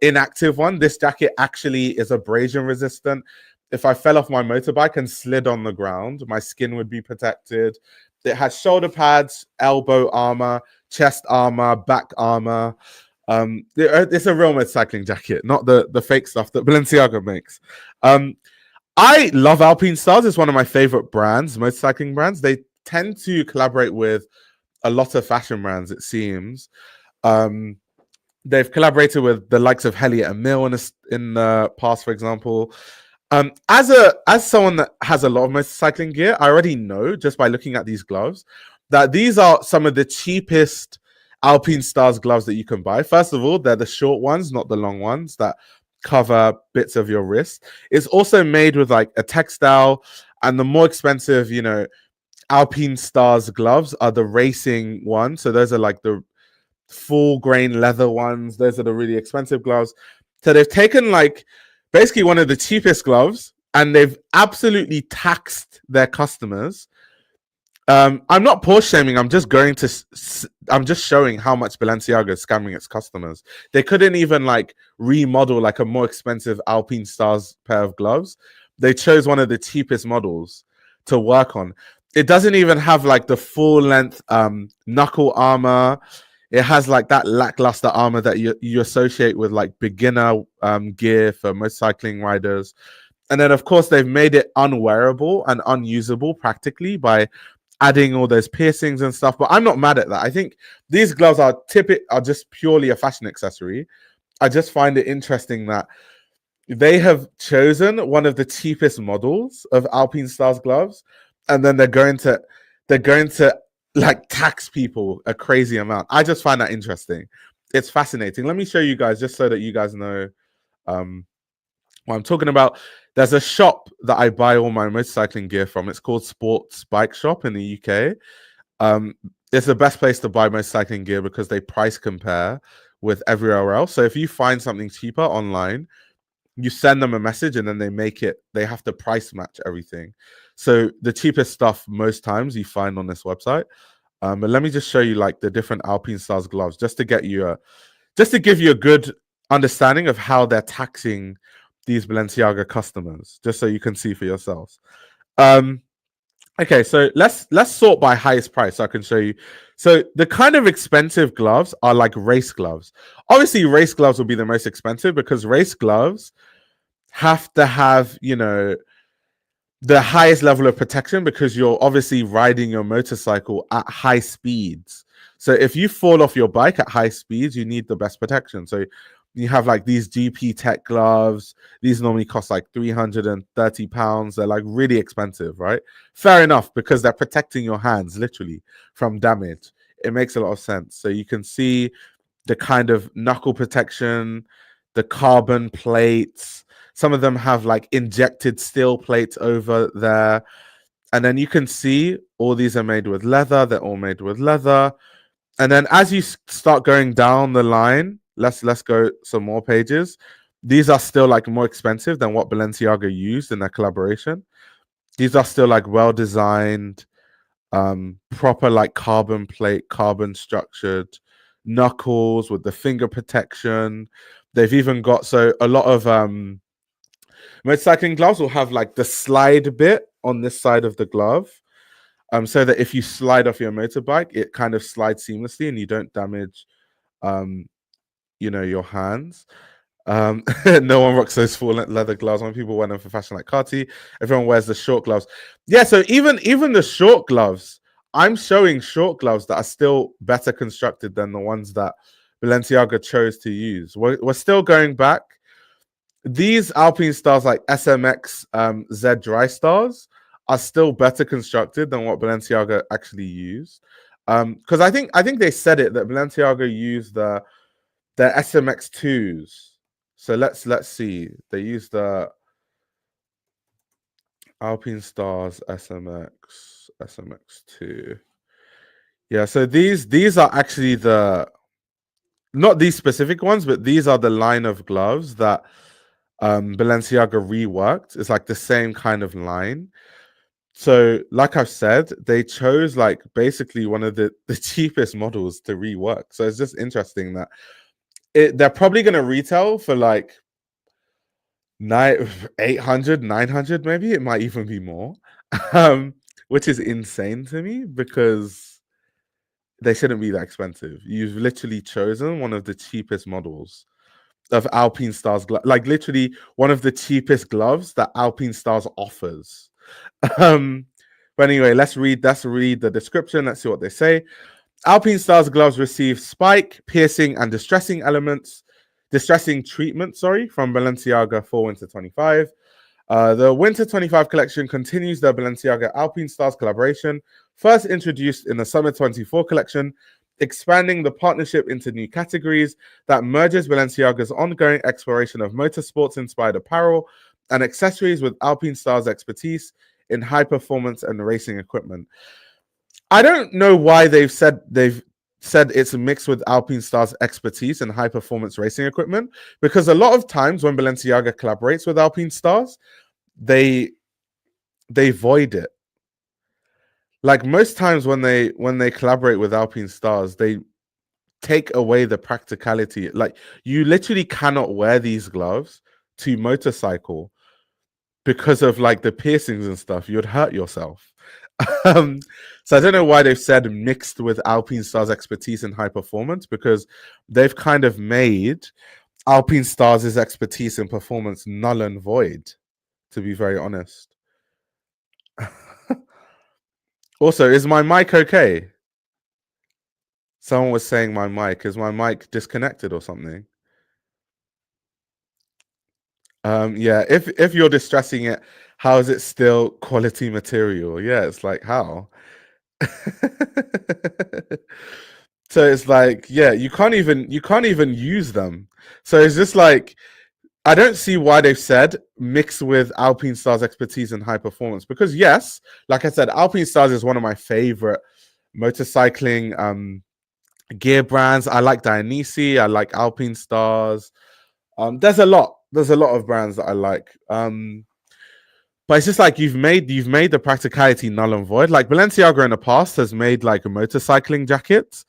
inactive one. This jacket actually is abrasion resistant. If I fell off my motorbike and slid on the ground, my skin would be protected. It has shoulder pads, elbow armor, chest armor, back armor. It's a real motorcycling jacket, not the fake stuff that Balenciaga makes. I love Alpinestars. It's one of my favorite brands, motorcycling brands. They tend to collaborate with a lot of fashion brands, it seems. They've collaborated with the likes of Helliot and Mill in the past, for example. As someone that has a lot of motorcycling gear, I already know, just by looking at these gloves, that these are some of the cheapest Alpinestars gloves that you can buy. First of all, they're the short ones, not the long ones that cover bits of your wrist. It's also made with like a textile, and the more expensive, Alpinestars gloves are the racing ones. So those are like the full grain leather ones. Those are the really expensive gloves. So they've taken like basically one of the cheapest gloves and they've absolutely taxed their customers. I'm not Porsche shaming. I'm just showing how much Balenciaga is scamming its customers. They couldn't even like remodel like a more expensive Alpinestars pair of gloves. They chose one of the cheapest models to work on. It doesn't even have like the full length knuckle armor. It has like that lackluster armor that you associate with like beginner gear for motorcycling riders. And then of course they've made it unwearable and unusable practically by adding all those piercings and stuff. But I'm not mad at that. I think these gloves are just purely a fashion accessory. I just find it interesting that they have chosen one of the cheapest models of Alpinestars gloves, and then they're going to like tax people a crazy amount. I just find that interesting. It's fascinating. Let me show you guys just so that you guys know what I'm talking about. There's a shop that I buy all my motorcycling gear from. It's called Sports Bike Shop in the UK. It's the best place to buy motorcycling gear because they price compare with everywhere else. So if you find something cheaper online, you send them a message and then they have to price match everything. So the cheapest stuff most times you find on this website. But let me just show you like the different Alpinestars gloves just to give you a good understanding of how they're taxing these Balenciaga customers, just so you can see for yourselves. Okay, so let's sort by highest price so I can show you. So the kind of expensive gloves are like race gloves. Obviously, race gloves will be the most expensive because race gloves have to have, you know, the highest level of protection because you're obviously riding your motorcycle at high speeds. So if you fall off your bike at high speeds, you need the best protection. So you have like these GP Tech gloves. These normally cost like £330. They're like really expensive, right? Fair enough, because they're protecting your hands literally from damage. It makes a lot of sense. So you can see the kind of knuckle protection, the carbon plates. Some of them have like injected steel plates over there. And then you can see all these are made with leather. They're all made with leather. And then as you start going down the line, let's go some more pages. These are still like more expensive than what Balenciaga used in their collaboration. These are still like well designed, proper like carbon plate, carbon structured knuckles with the finger protection. They've even got, so a lot of motorcycling gloves will have like the slide bit on this side of the glove, so that if you slide off your motorbike, it kind of slides seamlessly and you don't damage, you know, your hands. No one rocks those full leather gloves. When people wear them for fashion like Carti, everyone wears the short gloves. Yeah, so even the short gloves, I'm showing short gloves that are still better constructed than the ones that Balenciaga chose to use. We're still going back. These Alpine Stars like SMX Z Dry Stars are still better constructed than what Balenciaga actually used. Because I think they said it that Balenciaga used the SMX2s. So let's see. They used the Alpine Stars SMX2. Yeah, so these are actually not these specific ones, but these are the line of gloves that Balenciaga reworked. It's like the same kind of line. So, like I've said, they chose like basically one of the cheapest models to rework. So it's just interesting that they're probably going to retail for like 800, 900, maybe. It might even be more, which is insane to me because they shouldn't be that expensive. You've literally chosen one of the cheapest models of Alpine Stars, like literally one of the cheapest gloves that Alpine Stars offers. But anyway, let's read the description. Let's see what they say. Alpine Stars gloves receive spike, piercing, and distressing treatment, from Balenciaga for Winter 25. The Winter 25 collection continues the Balenciaga Alpine Stars collaboration, first introduced in the Summer 24 collection, expanding the partnership into new categories that merges Balenciaga's ongoing exploration of motorsports-inspired apparel and accessories with Alpine Stars' expertise in high performance and racing equipment. I don't know why they've said it's mixed with Alpine Stars' expertise in high performance racing equipment, because a lot of times when Balenciaga collaborates with Alpine Stars, they void it. Like most times when they collaborate with Alpine Stars, they take away the practicality. Like you literally cannot wear these gloves to motorcycle because of like the piercings and stuff. You'd hurt yourself. So I don't know why they've said mixed with Alpine Stars' expertise in high performance, because they've kind of made Alpine Stars' expertise in performance null and void, to be very honest. Also, is my mic okay? Someone was saying my mic. Is my mic disconnected or something? Yeah, if you're distressing it, how is it still quality material? Yeah, it's like how? So it's like, yeah, you can't even use them. So it's just like, I don't see why they've said mix with Alpine Stars' expertise in high performance, because yes, like I said, Alpine Stars is one of my favorite motorcycling gear brands. I like Dionysi, I like Alpine Stars. There's a lot of brands that I like. But it's just like you've made the practicality null and void. Like Balenciaga in the past has made like a motorcycling jackets,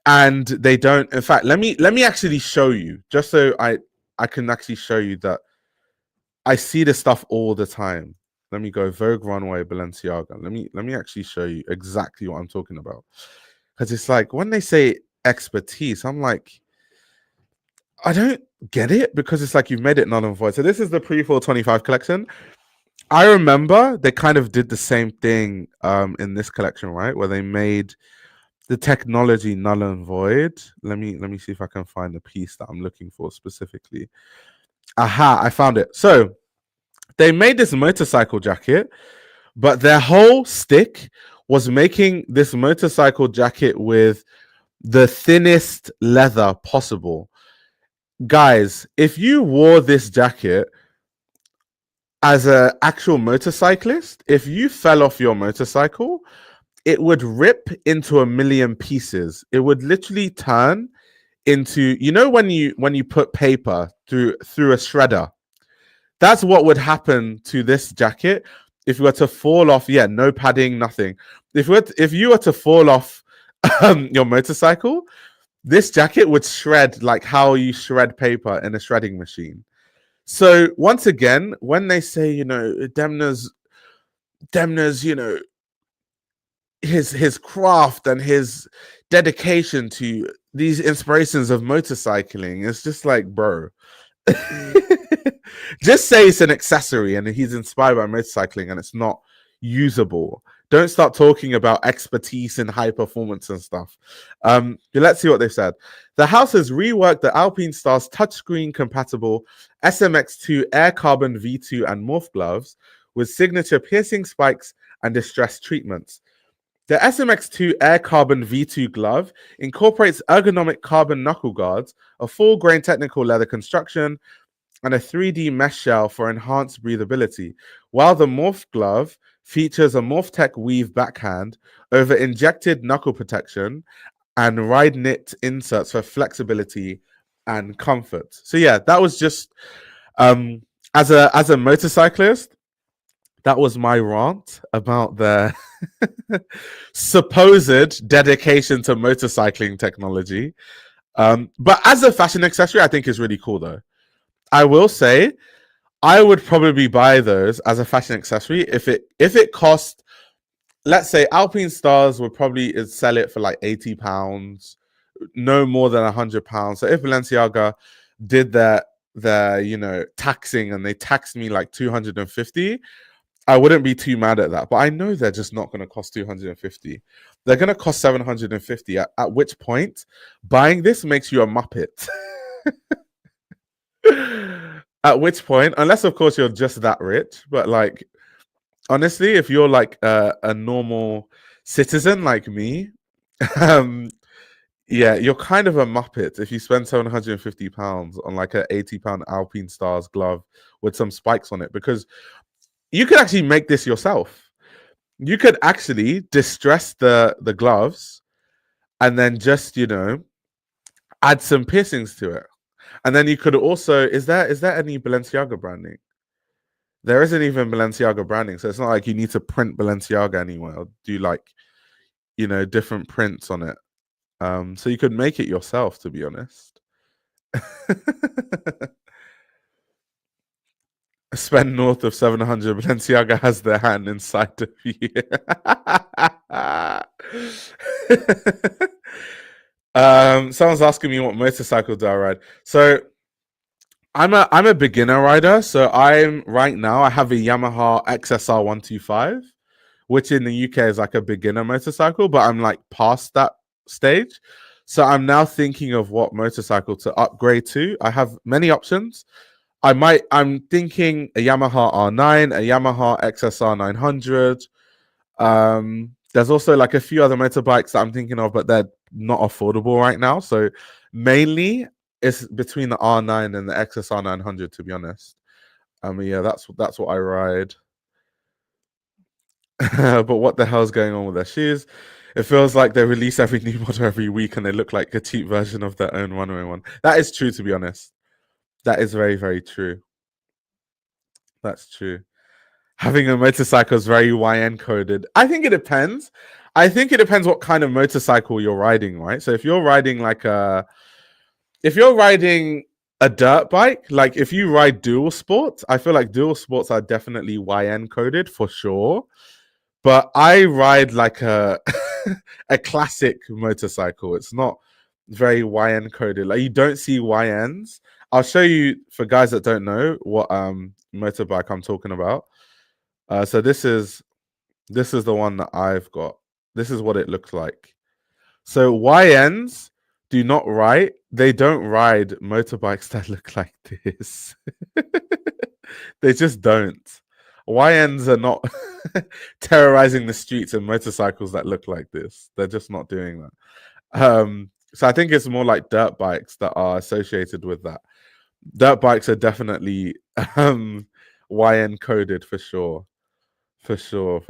and they don't. In fact, let me actually show you, just so I can actually show you that I see this stuff all the time. Let me go Vogue Runway Balenciaga. Let me actually show you exactly what I'm talking about. Because it's like when they say expertise, I'm like, I don't get it, because it's like you've made it null and void. So this is the pre-fall 25 collection. I remember they kind of did the same thing in this collection, right? Where they made the technology null and void. Let me see if I can find the piece that I'm looking for specifically. Aha, I found it. So they made this motorcycle jacket, but their whole stick was making this motorcycle jacket with the thinnest leather possible. Guys, if you wore this jacket as an actual motorcyclist, if you fell off your motorcycle, it would rip into a million pieces. It would literally turn into, you know, when you put paper through a shredder. That's what would happen to this jacket if you were to fall off. Yeah, no padding, nothing. If you were to fall off your motorcycle, this jacket would shred like how you shred paper in a shredding machine. So once again, when they say, you know, Demna's, you know, his craft and his dedication to these inspirations of motorcycling, it's just like, bro, just say it's an accessory and he's inspired by motorcycling and it's not usable. Don't start talking about expertise in high performance and stuff. Let's see what they've said. The house has reworked the Alpine Star's touchscreen compatible SMX2 Air Carbon V2 and Morph gloves with signature piercing spikes and distressed treatments. The SMX2 Air Carbon V2 glove incorporates ergonomic carbon knuckle guards, a full-grain technical leather construction, and a 3D mesh shell for enhanced breathability, while the Morph glove features a Morph-Tech weave backhand over injected knuckle protection and ride knit inserts for flexibility and comfort. So yeah, that was just as a motorcyclist, that was my rant about the supposed dedication to motorcycling technology. But as a fashion accessory, I think is really cool though. I will say I would probably buy those as a fashion accessory if it cost, let's say Alpine Stars would probably sell it for like £80, no more than £100. So if Balenciaga did their you know, taxing and they taxed me like 250, I wouldn't be too mad at that. But I know they're just not going to cost 250. They're going to cost 750. At which point, buying this makes you a muppet. At which point, unless of course you're just that rich, but like honestly, if you're like a normal citizen like me, yeah, you're kind of a muppet if you spend £750 on like an £80 Alpine Stars glove with some spikes on it, because you could actually make this yourself. You could actually distress the gloves and then just, you know, add some piercings to it. And then you could also, is there any Balenciaga branding? There isn't even Balenciaga branding. So it's not like you need to print Balenciaga anywhere or do like, you know, different prints on it. So you could make it yourself, to be honest. Spend north of 700. Balenciaga has their hand inside of you. Someone's asking me what motorcycle do I ride. So I'm a beginner rider. So I'm right now I have a Yamaha XSR 125, which in the UK is like a beginner motorcycle, but I'm like past that stage. So I'm now thinking of what motorcycle to upgrade to. I have many options. I'm thinking a Yamaha R9, a Yamaha XSR 900. There's also like a few other motorbikes that I'm thinking of, but they're not affordable right now. So mainly it's between the R9 and the XSR 900, to be honest. Yeah, that's what I ride. But what the hell's going on with their shoes? It feels like they release every new model every week and they look like a cheap version of their own runway one. That is true, to be honest. That is very, very true. That's true. Having a motorcycle is very YN coded. I think it depends. I think it depends what kind of motorcycle you're riding, right? So if you're riding like if you're riding a dirt bike, like if you ride dual sports, I feel like dual sports are definitely YN coded for sure. But I ride like a a classic motorcycle. It's not very YN coded. Like you don't see YNs. I'll show you for guys that don't know what motorbike I'm talking about. So this is the one that I've got. This is what it looks like. So YNs do not ride. They don't ride motorbikes that look like this. They just don't. YNs are not terrorizing the streets and motorcycles that look like this. They're just not doing that. So I think it's more like dirt bikes that are associated with that. Dirt bikes are definitely YN coded for sure. For sure.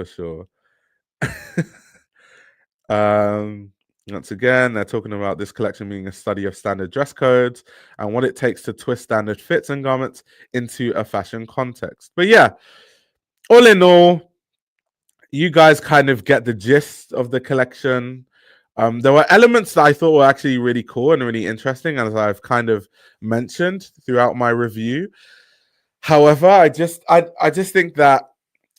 Once again, they're talking about this collection being a study of standard dress codes and what it takes to twist standard fits and garments into a fashion context. But yeah, all in all, you guys kind of get the gist of the collection. There were elements that I thought were actually really cool and really interesting, as I've kind of mentioned throughout my review. However, I just think that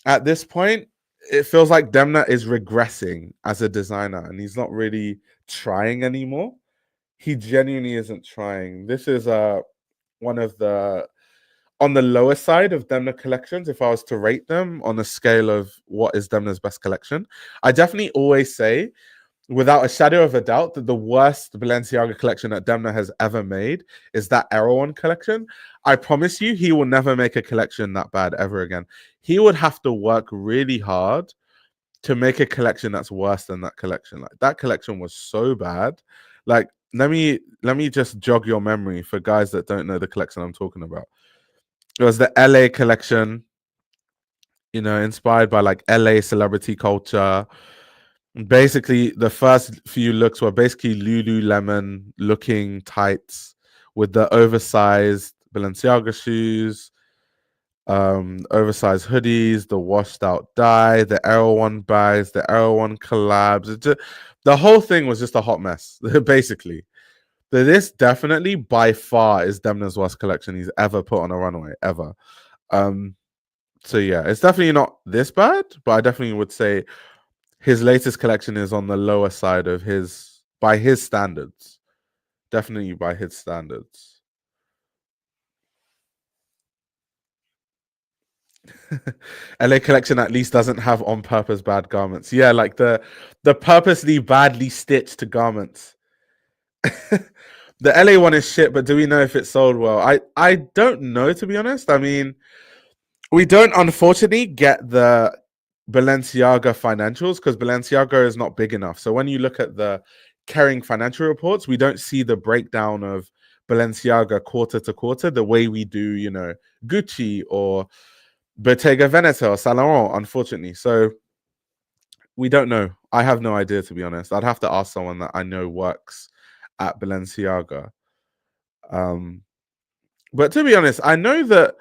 at this point, it feels like Demna is regressing as a designer, and he's not really trying anymore. He genuinely isn't trying. This is one of the on the lower side of Demna collections. If I was to rate them on a scale of what is Demna's best collection, I definitely always say, without a shadow of a doubt, that the worst Balenciaga collection that Demna has ever made is that Erewhon collection. I promise you, he will never make a collection that bad ever again. He would have to work really hard to make a collection that's worse than that collection. Like that collection was so bad. Like let me just jog your memory for guys that don't know the collection I'm talking about. It was the LA collection, you know, inspired by like LA celebrity culture. Basically, the first few looks were basically Lululemon looking tights with the oversized Balenciaga shoes, oversized hoodies, the washed out dye, the Erewhon bags, the Erewhon collabs. The whole thing was just a hot mess, basically. This definitely by far is Demna's worst collection he's ever put on a runway, ever. So yeah, it's definitely not this bad, but I definitely would say his latest collection is on the lower side of by his standards. Definitely by his standards. LA collection at least doesn't have on purpose bad garments. Yeah, like the purposely badly stitched garments. The LA one is shit, but do we know if it sold well? I don't know, to be honest. I mean, we don't unfortunately get the Balenciaga financials because Balenciaga is not big enough. So when you look at the Kering financial reports, we don't see the breakdown of Balenciaga quarter to quarter the way we do, you know, Gucci or Bottega Veneta or Saint Laurent, unfortunately. So we don't know. I have no idea, to be honest. I'd have to ask someone that I know works at Balenciaga. But to be honest, I know that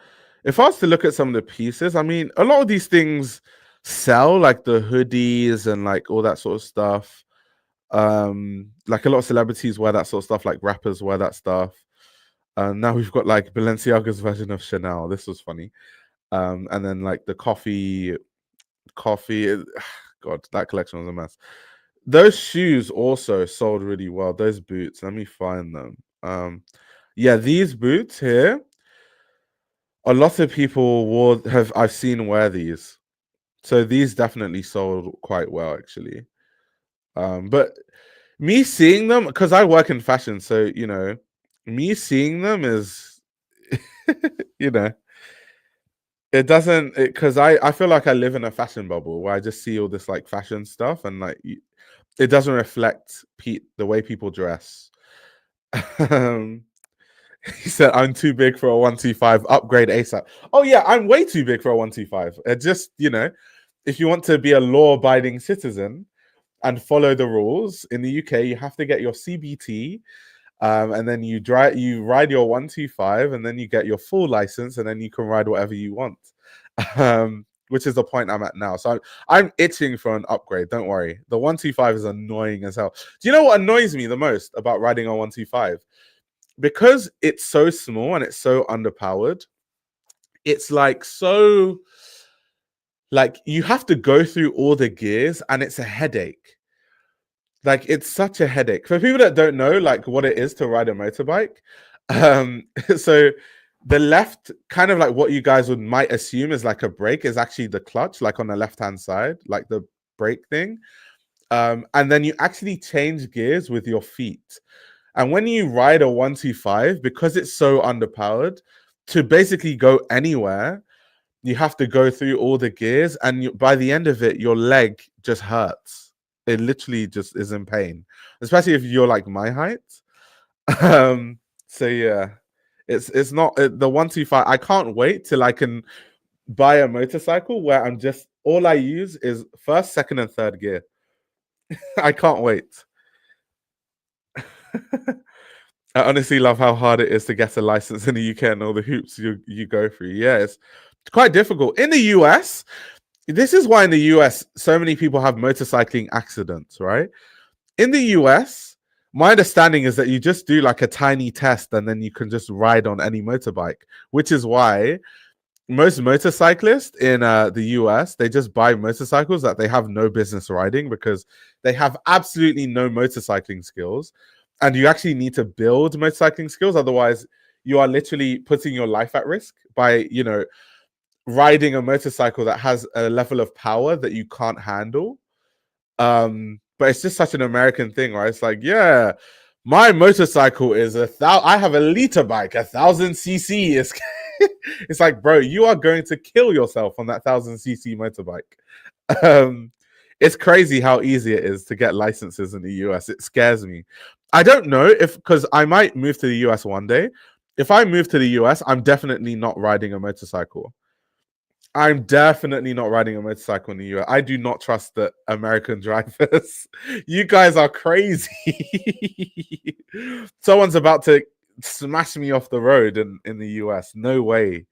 if I was to look at some of the pieces, I mean, a lot of these things sell, like the hoodies and like all that sort of stuff. Like a lot of celebrities wear that sort of stuff, like rappers wear that stuff. Now we've got like Balenciaga's version of Chanel. This was funny. And then like the coffee. God, that collection was a mess. Those shoes also sold really well. Those boots, let me find them. Yeah, these boots here, a lot of people I've seen wear these. So these definitely sold quite well, actually. But me seeing them, because I work in fashion, so you know, me seeing them is you know, it doesn't, because I feel like I live in a fashion bubble where I just see all this like fashion stuff and like it doesn't reflect the way people dress. He said, I'm too big for a 125, upgrade ASAP. Oh, yeah, I'm way too big for a 125. Just, you know, if you want to be a law abiding citizen and follow the rules in the UK, you have to get your CBT. And then you ride your 125, and then you get your full license, and then you can ride whatever you want. Which is the point I'm at now. So I'm itching for an upgrade. Don't worry. The 125 is annoying as hell. Do you know what annoys me the most about riding on 125? because it's so small and it's so underpowered, it's like so, like you have to go through all the gears and it's a headache. Like it's such a headache for people that don't know like what it is to ride a motorbike. So the left, kind of like what you guys might assume is like a brake, is actually the clutch, like on the left hand side, like the brake thing. And then you actually change gears with your feet. And when you ride a 125, because it's so underpowered, to basically go anywhere, you have to go through all the gears, and by the end of it, your leg just hurts. It literally just is in pain, especially if you're like my height. So yeah, it's not the 125. I can't wait till I can buy a motorcycle where I'm just, all I use is first, second, and third gear. I can't wait. I honestly love how hard it is to get a license in the UK and all the hoops you go through. Yeah, it's quite difficult. In the US, this is why in the US, so many people have motorcycling accidents, right? In the US, my understanding is that you just do like a tiny test and then you can just ride on any motorbike, which is why most motorcyclists in the US, they just buy motorcycles that they have no business riding because they have absolutely no motorcycling skills. And you actually need to build motorcycling skills. Otherwise, you are literally putting your life at risk by, you know, riding a motorcycle that has a level of power that you can't handle. But it's just such an American thing, right? It's like, yeah, my motorcycle is I have a liter bike, 1,000cc. It's like, bro, you are going to kill yourself on that 1,000cc motorbike. It's crazy how easy it is to get licenses in the US. It scares me. I don't know if, because I might move to the US one day. If I move to the US, I'm definitely not riding a motorcycle. I'm definitely not riding a motorcycle in the US. I do not trust the American drivers. You guys are crazy. Someone's about to smash me off the road in the US. No way.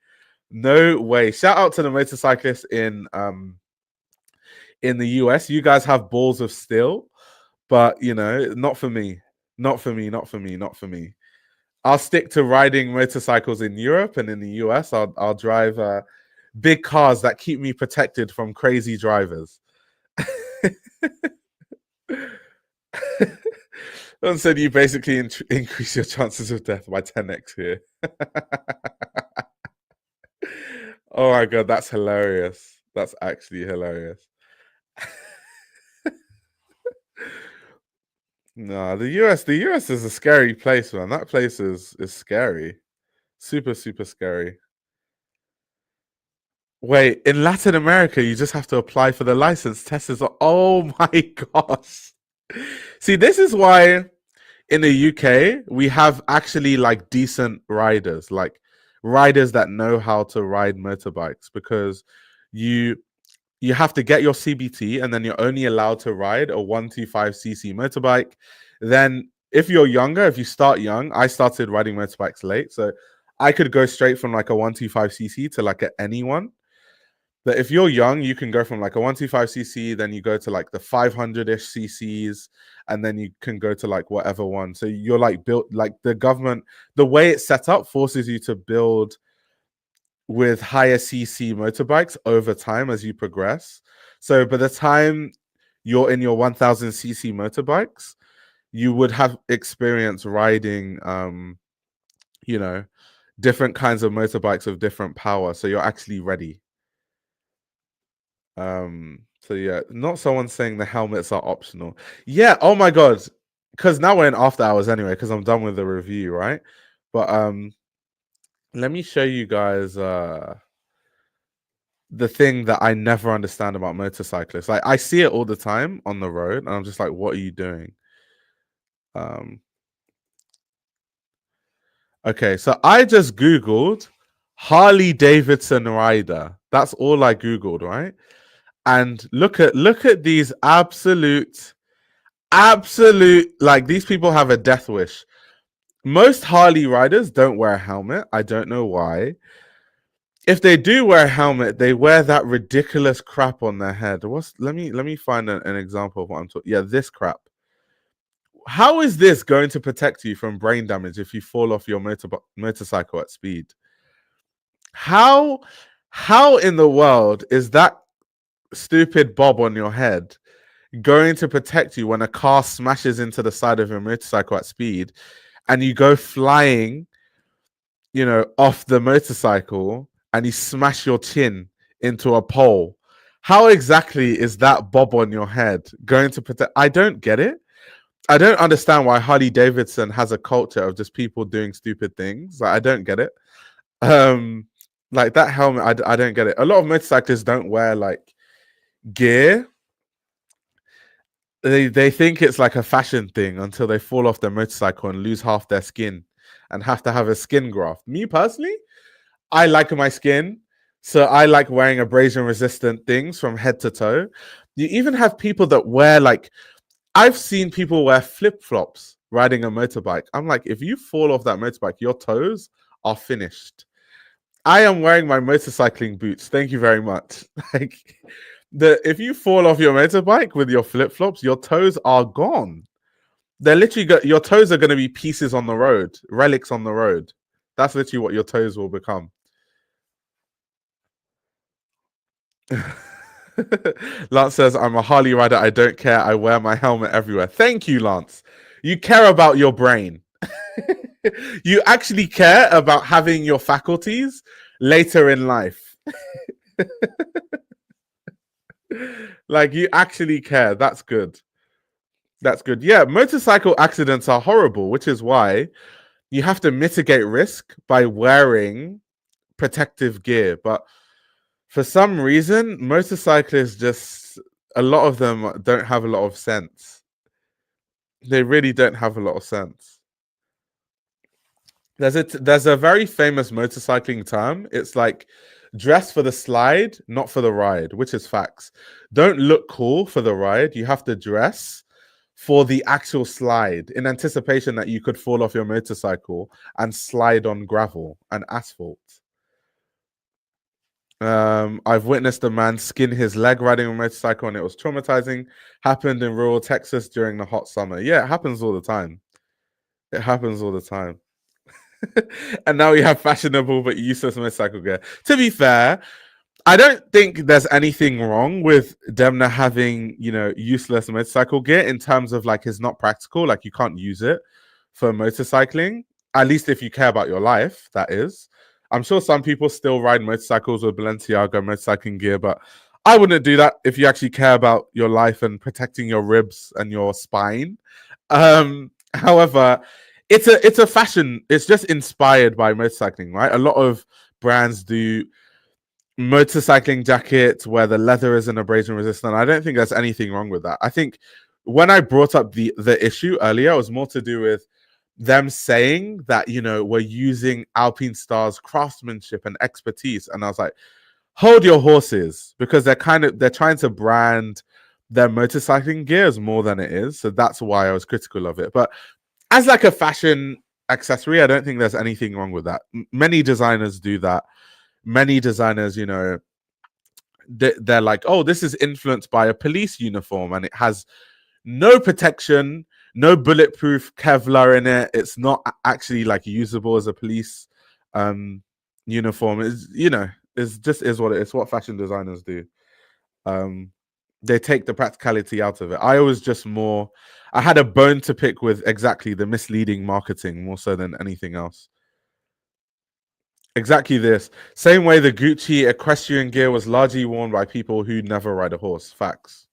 No way. Shout out to the motorcyclists in the US. You guys have balls of steel, but you know, not for me. Not for me, not for me, not for me. I'll stick to riding motorcycles in Europe, and in the US, I'll drive big cars that keep me protected from crazy drivers. Someone said you basically increase your chances of death by 10x here. Oh my god, that's hilarious. That's actually hilarious. No, the US is a scary place, man. That place is scary. Super, super scary. Wait, in Latin America, you just have to apply for the license. Test is, oh my gosh. See, this is why in the UK we have actually like decent riders, like riders that know how to ride motorbikes, because you have to get your CBT and then you're only allowed to ride a 125cc motorbike. Then if you're younger, if you start young, I started riding motorbikes late, so I could go straight from like a 125cc to like anyone. But if you're young, you can go from like a 125cc, then you go to like the 500-ish cc's, and then you can go to like whatever one. So you're like built, like the government, the way it's set up forces you to build with higher cc motorbikes over time as you progress. So by the time you're in your 1000cc motorbikes, you would have experience riding, you know, different kinds of motorbikes of different power. So you're actually ready. So yeah, not someone saying the helmets are optional. Yeah, oh my god, because now we're in after hours anyway, because I'm done with the review, right? But let me show you guys the thing that I never understand about motorcyclists. Like I see it all the time on the road, and I'm just like, what are you doing? Okay, so I just googled Harley Davidson rider. That's all I googled, right? And look at these absolute, like these people have a death wish. Most Harley riders don't wear a helmet. I don't know why. If they do wear a helmet, they wear that ridiculous crap on their head. Let me find an example of what I'm talking. Yeah, this crap. How is this going to protect you from brain damage if you fall off your motorcycle at speed? How how in the world is that stupid bob on your head going to protect you when a car smashes into the side of your motorcycle at speed and you go flying, off the motorcycle and you smash your chin into a pole? How exactly is that bob on your head going to protect? I don't get it. I don't understand why Harley Davidson has a culture of just people doing stupid things. Like, I don't get it. Um, like that helmet, I don't get it. A lot of motorcyclists don't wear like gear. They think it's like a fashion thing until they fall off their motorcycle and lose half their skin and have to have a skin graft. Me personally, I like my skin, so I like wearing abrasion resistant things from head to toe. You even have people that wear like, I've seen people wear flip flops riding a motorbike. I'm like, if you fall off that motorbike, your toes are finished. I am wearing my motorcycling boots. Thank you very much. Like, if you fall off your motorbike with your flip flops, your toes are gone. They're literally your toes are going to be pieces on the road, relics on the road. That's literally what your toes will become. Lance says, I'm a Harley rider. I don't care. I wear my helmet everywhere. Thank you, Lance. You care about your brain. You actually care about having your faculties later in life. Like, you actually care. That's good. That's good. Yeah, motorcycle accidents are horrible, which is why you have to mitigate risk by wearing protective gear. But for some reason, motorcyclists just, a lot of them don't have a lot of sense. They really don't have a lot of sense. There's a very famous motorcycling term. It's like dress for the slide, not for the ride, which is facts. Don't look cool for the ride. You have to dress for the actual slide in anticipation that you could fall off your motorcycle and slide on gravel and asphalt. I've witnessed a man skin his leg riding a motorcycle and it was traumatizing. Happened in rural Texas during the hot summer. Yeah, it happens all the time. It happens all the time. And now we have fashionable but useless motorcycle gear. To be fair, I don't think there's anything wrong with Demna having, useless motorcycle gear in terms of like it's not practical, like you can't use it for motorcycling. At least if you care about your life, that is. I'm sure some people still ride motorcycles with Balenciaga motorcycling gear, but I wouldn't do that if you actually care about your life and protecting your ribs and your spine. However, it's a fashion. It's just inspired by motorcycling, right? A lot of brands do motorcycling jackets where the leather is an abrasion resistant. I don't think there's anything wrong with that. I think when I brought up the issue earlier, it was more to do with them saying that we're using Alpine Star's craftsmanship and expertise, and I was like, hold your horses, because they're trying to brand their motorcycling gears more than it is. So that's why I was critical of it. But as like a fashion accessory, I don't think there's anything wrong with that. Many designers do that. Many designers, they're like, oh, this is influenced by a police uniform and it has no protection, no bulletproof Kevlar in it. It's not actually like usable as a police uniform. It's just is what it is. What fashion designers do. They take the practicality out of it. I had a bone to pick with exactly the misleading marketing more so than anything else. Exactly this. Same way the Gucci equestrian gear was largely worn by people who never ride a horse. Facts.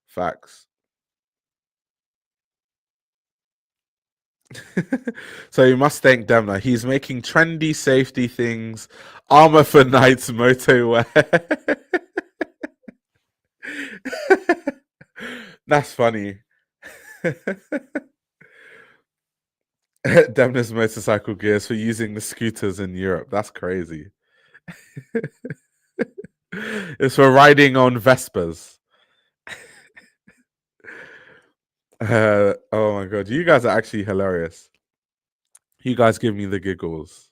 Facts. So you must thank Demna. He's making trendy safety things, armor for knights, moto wear. That's funny. Demna's motorcycle gears for using the scooters in Europe. That's crazy. It's for riding on Vespers. Oh my god, you guys are actually hilarious. You guys give me the giggles.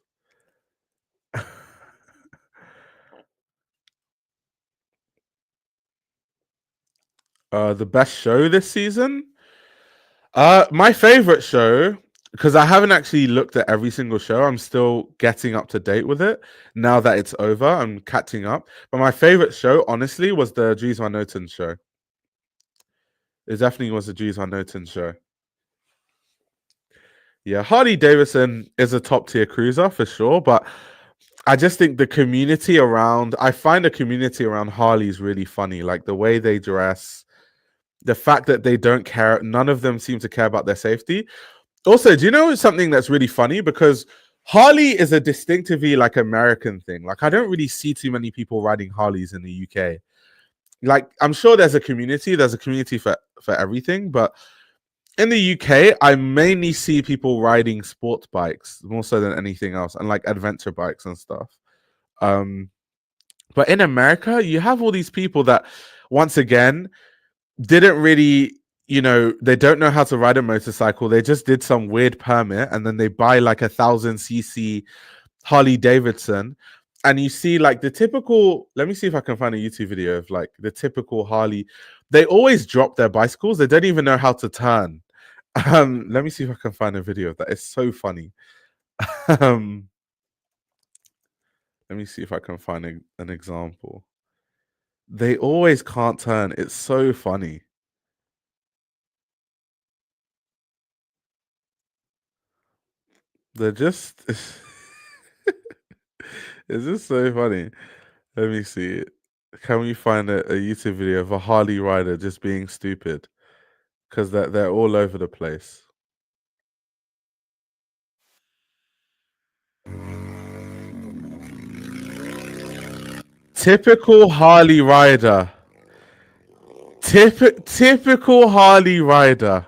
The best show this season? My favorite show, because I haven't actually looked at every single show. I'm still getting up to date with it. Now that it's over, I'm catching up. But my favorite show, honestly, was the Dries Van Noten show. It definitely was the Dries Van Noten show. Yeah, Harley Davidson is a top tier cruiser for sure, but I just think the community around, I find the community around Harley's really funny. Like the way they dress, the fact that they don't care, none of them seem to care about their safety. Also, do you know something that's really funny? Because Harley is a distinctively like American thing. Like I don't really see too many people riding Harleys in the UK. Like I'm sure there's a community for everything, but in the UK, I mainly see people riding sports bikes more so than anything else, and like adventure bikes and stuff. But in America, you have all these people that, once again, didn't really, they don't know how to ride a motorcycle. They just did some weird permit, and then they buy like 1,000cc Harley Davidson, and you see like the typical. Let me see if I can find a YouTube video of like the typical Harley. They always drop their bicycles. They don't even know how to turn. Let me see if I can find a video of that. It's so funny. Let me see if I can find an example. They always can't turn. It's so funny. They're just it's just so funny. Let me see. Can we find a YouTube video of a Harley rider just being stupid? Because they're all over the place. Typical Harley rider. Typical Harley rider.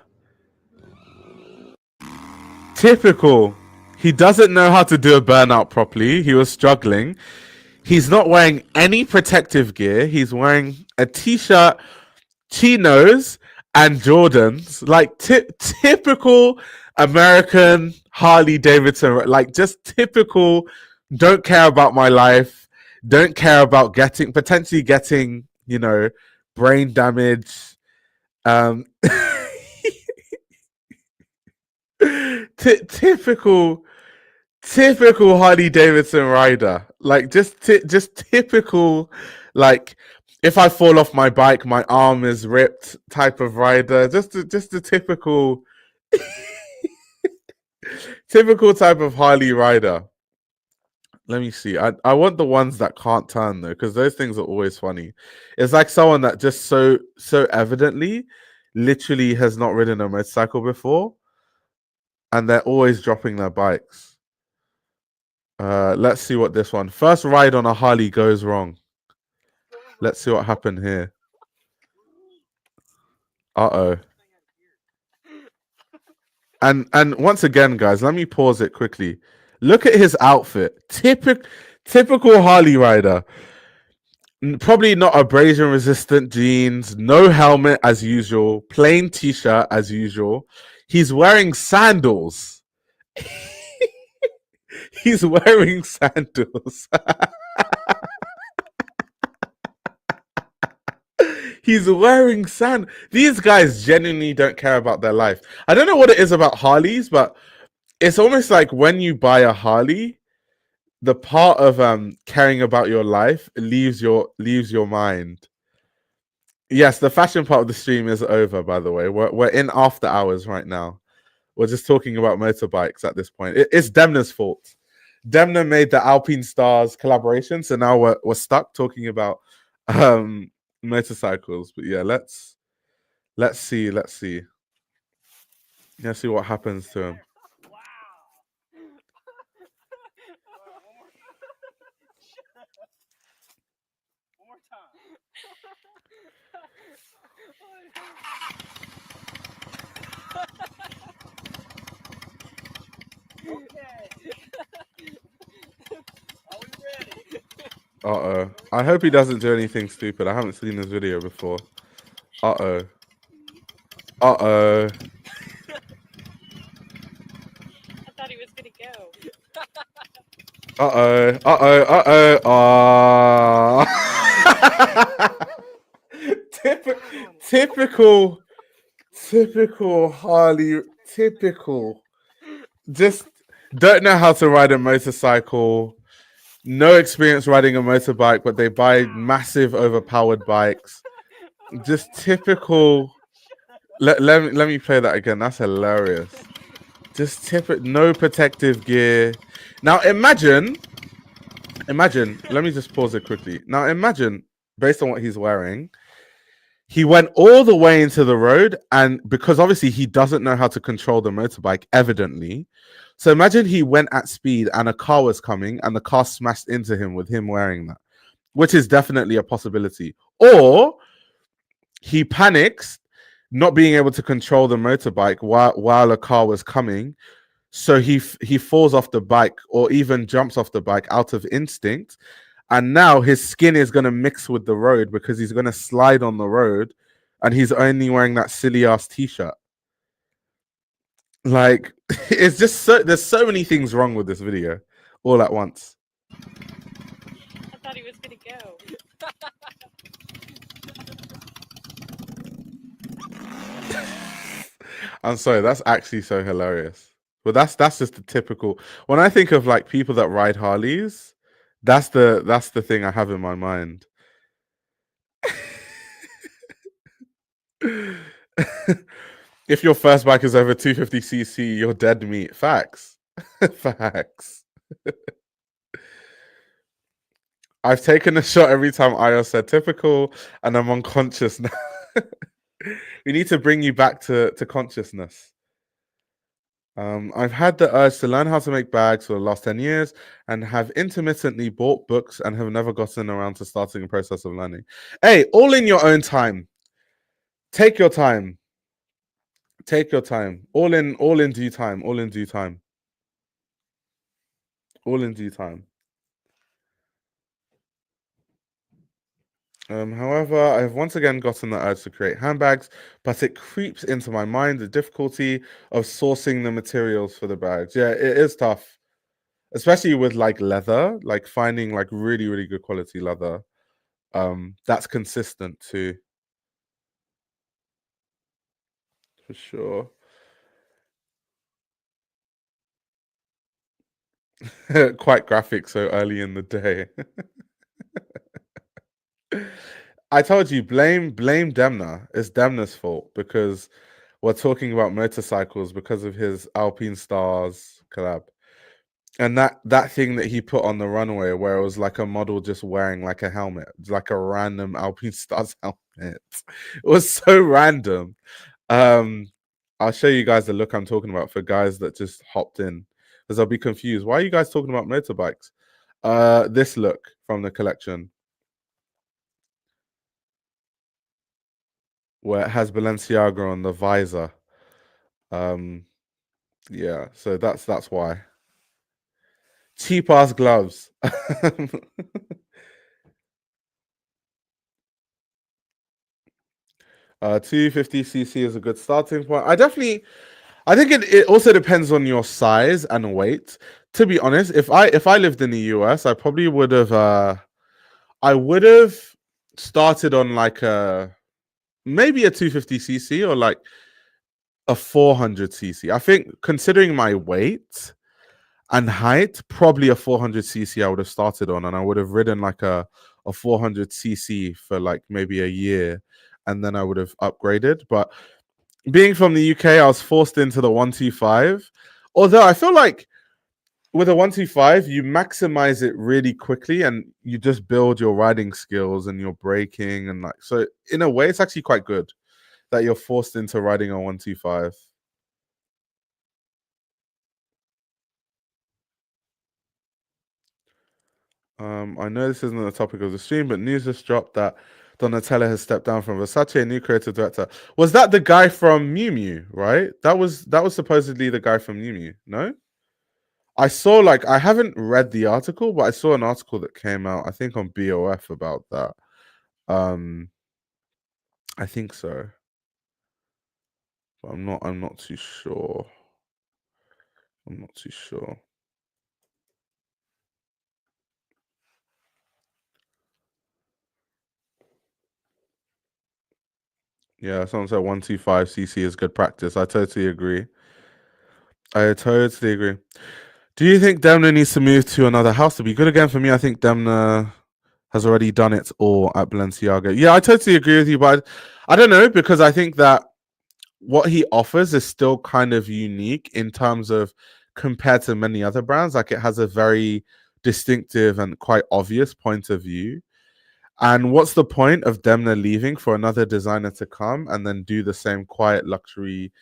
Typical. He doesn't know how to do a burnout properly. He was struggling. He's not wearing any protective gear. He's wearing a t-shirt, chinos, and Jordans. Like typical American Harley Davidson. Like just typical. Don't care about my life. Don't care about potentially getting, brain damage. Typical Harley Davidson rider. Like just typical, like if I fall off my bike, my arm is ripped type of rider. Just a typical typical type of Harley rider. Let me see. I want the ones that can't turn though, because those things are always funny. It's like someone that just so evidently, literally has not ridden a motorcycle before, and they're always dropping their bikes. Let's see what this one. First ride on a Harley goes wrong. Let's see what happened here. Uh-oh. And once again, guys, let me pause it quickly. Look at his outfit. Typical Harley rider. Probably not abrasion resistant jeans, no helmet as usual, plain t-shirt as usual. He's wearing sandals. He's wearing sandals. He's wearing sand. These guys genuinely don't care about their life. I don't know what it is about Harleys, but it's almost like when you buy a Harley, the part of caring about your life leaves your mind. Yes, the fashion part of the stream is over, by the way. We're in after hours right now. We're just talking about motorbikes at this point. It's Demna's fault. Demna made the Alpine Stars collaboration, so now we're stuck talking about motorcycles. But yeah, let's see what happens to him. Uh-oh. I hope he doesn't do anything stupid. I haven't seen this video before. Uh-oh. Uh-oh. I thought he was gonna go. Uh-oh. Uh-oh. Uh-oh. Typical Typical Harley. Typical. Just don't know how to ride a motorcycle. No experience riding a motorbike, but they buy massive overpowered bikes. Just typical. Let me play that again. That's hilarious. Just no protective gear. Now imagine. Let me just pause it quickly. Now imagine, based on what he's wearing, he went all the way into the road, and because obviously he doesn't know how to control the motorbike, evidently. So imagine he went at speed and a car was coming and the car smashed into him with him wearing that, which is definitely a possibility. Or he panics, not being able to control the motorbike while a car was coming. So he falls off the bike or even jumps off the bike out of instinct. And now his skin is going to mix with the road because he's going to slide on the road and he's only wearing that silly ass t-shirt. Like, it's just there's so many things wrong with this video all at once. I thought he was gonna go. I'm sorry, that's actually so hilarious. But that's just the typical. When I think of like people that ride Harleys, that's the thing I have in my mind. If your first bike is over 250cc, you're dead meat. Facts. Facts. I've taken a shot every time Ayo said typical, and I'm unconscious now. We need to bring you back to consciousness. I've had the urge to learn how to make bags for the last 10 years and have intermittently bought books and have never gotten around to starting a process of learning. Hey, all in your own time. Take your time. Take your time. All in due time. All in due time. All in due time. However, I have once again gotten the urge to create handbags, but it creeps into my mind the difficulty of sourcing the materials for the bags. Yeah, it is tough, especially with like leather, like finding like really, really good quality leather. That's consistent too, for sure. Quite graphic so early in the day. I told you, blame Demna. It's Demna's fault because we're talking about motorcycles because of his Alpine Stars collab. And that thing that he put on the runway where it was like a model just wearing like a helmet, like a random Alpine Stars helmet. It was so random. I'll show you guys the look I'm talking about for guys that just hopped in, because I'll be confused. Why are you guys talking about motorbikes? This look from the collection where it has Balenciaga on the visor. Yeah, so that's why. Cheap ass gloves. 250cc is a good starting point. I think it also depends on your size and weight. To be honest, if I lived in the US, I probably would have I would have started on like maybe a 250cc or like a 400cc. I think considering my weight and height, probably a 400cc I would have started on, and I would have ridden like a 400cc for like maybe a year, and then I would have upgraded. But being from the UK, I was forced into the 125. Although I feel like with a 125, you maximize it really quickly and you just build your riding skills and your braking and like, so in a way, it's actually quite good that you're forced into riding a 125. I know this isn't the topic of the stream, but news just dropped that Donatella has stepped down from Versace, a new creative director. Was that the guy from Miu Miu, right? That was supposedly the guy from Miu Miu, no? I saw like I haven't read the article, but I saw an article that came out, I think on BOF about that. Um I think so. But I'm not too sure. I'm not too sure. Yeah, someone said 125cc is good practice. I totally agree. I totally agree. Do you think Demna needs to move to another house to be good again? For me, I think Demna has already done it all at Balenciaga. Yeah, I totally agree with you, but I don't know, because I think that what he offers is still kind of unique in terms of compared to many other brands. Like, it has a very distinctive and quite obvious point of view. And what's the point of Demna leaving for another designer to come and then do the same quiet luxury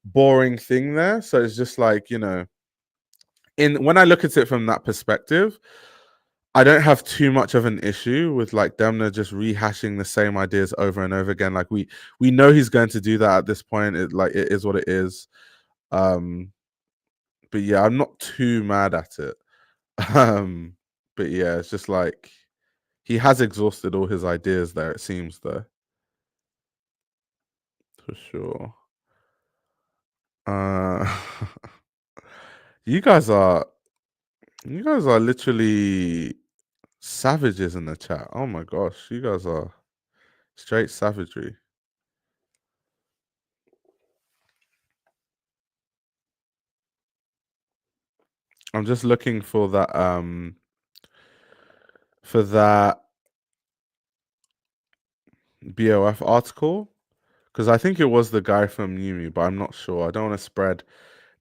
boring thing there? So it's just like, in when I look at it from that perspective, I don't have too much of an issue with like Demna just rehashing the same ideas over and over again. Like, we know he's going to do that at this point. It is what it is. Um, but yeah, I'm not too mad at it. Um, but yeah, it's just like he has exhausted all his ideas there, it seems, though. For sure. Uh you guys are literally savages in the chat. Oh my gosh, you guys are straight savagery. I'm just looking for that BOF article, because I think it was the guy from Yumi, but I'm not sure. I don't want to spread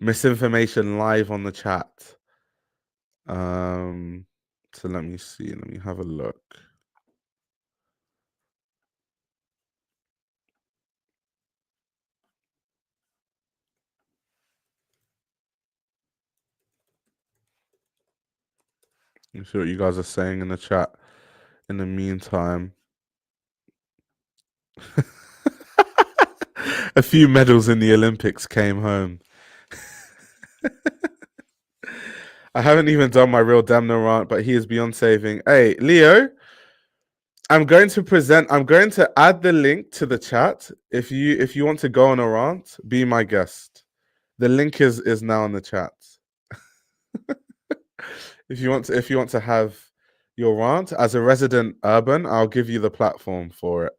misinformation live on the chat. So let me see. Let me have a look. Let me see what you guys are saying in the chat. In the meantime, a few medals in the Olympics came home. I haven't even done my real Demna rant, but he is beyond saving. Hey, Leo, I'm going to add the link to the chat. If you want to go on a rant, be my guest. The link is now in the chat. If you want to have your rant as a resident urban, I'll give you the platform for it.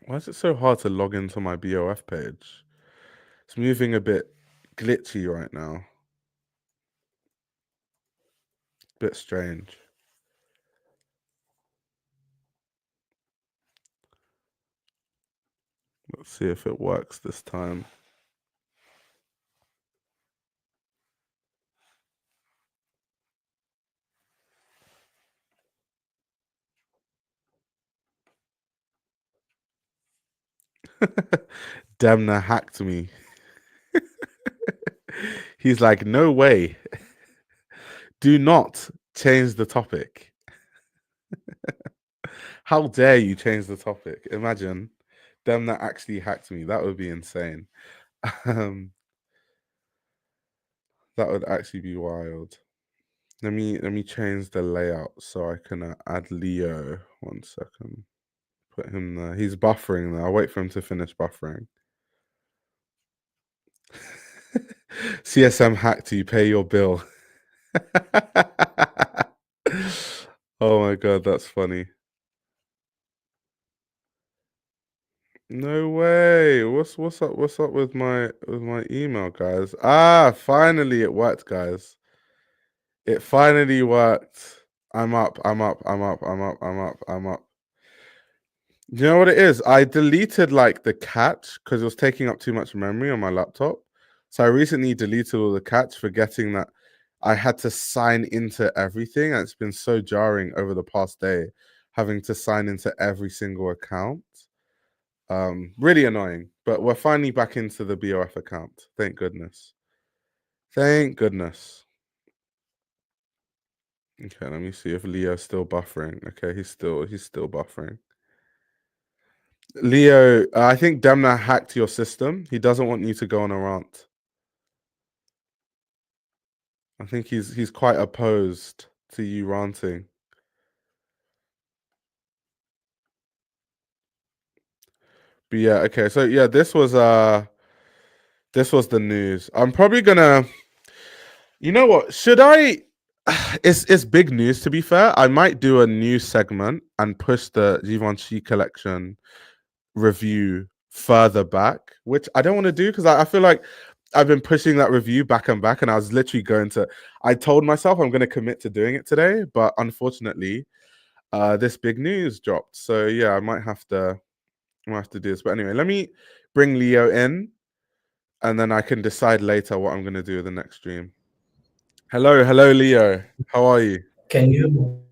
Why is it so hard to log into my BOF page? It's moving a bit glitchy right now. Bit strange. Let's see if it works this time. Demna hacked me. He's like, no way. Do not change the topic. How dare you change the topic? Imagine Demna actually hacked me. That would be insane. That would actually be wild. Let me change the layout so I can add Leo. 1 second. Put him there. He's buffering there. I'll wait for him to finish buffering. CSM hacked you. Pay your bill. Oh my god, that's funny. No way. What's up with my email, guys? Ah, finally it worked, guys. It finally worked. I'm up. I'm up. I'm up. I'm up. I'm up. I'm up. You know what it is? I deleted like the cache because it was taking up too much memory on my laptop. So I recently deleted all the cache, forgetting that I had to sign into everything. And it's been so jarring over the past day, having to sign into every single account. Really annoying. But we're finally back into the BOF account. Thank goodness. Thank goodness. Okay, let me see if Leo's still buffering. Okay, he's still buffering. Leo, I think Demna hacked your system. He doesn't want you to go on a rant. I think he's quite opposed to you ranting. But yeah, okay. So yeah, this was This was the news. I'm probably gonna. You know what? Should I? It's big news. To be fair, I might do a new segment and push the Givenchy collection review further back, which I don't want to do because I feel like I've been pushing that review back and back, and I was literally going to. I told myself I'm going to commit to doing it today, but unfortunately, this big news dropped. So yeah, I might have to do this. But anyway, let me bring Leo in, and then I can decide later what I'm going to do with the next stream. Hello, Leo. How are you? Can you?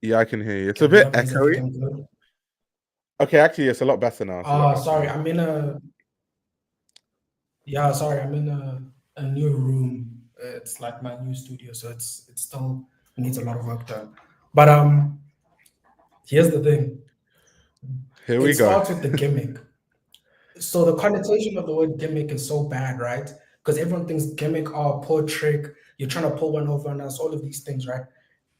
Yeah, I can hear you. It's a bit echoey. Okay, actually, it's a lot better now. Sorry, I'm in a. Yeah, sorry, I'm in a new room. It's like my new studio, so it still needs a lot of work done. But here's the thing. Here we go. It starts with the gimmick. So the connotation of the word gimmick is so bad, right? Because everyone thinks gimmick, poor trick. You're trying to pull one over on us. All of these things, right?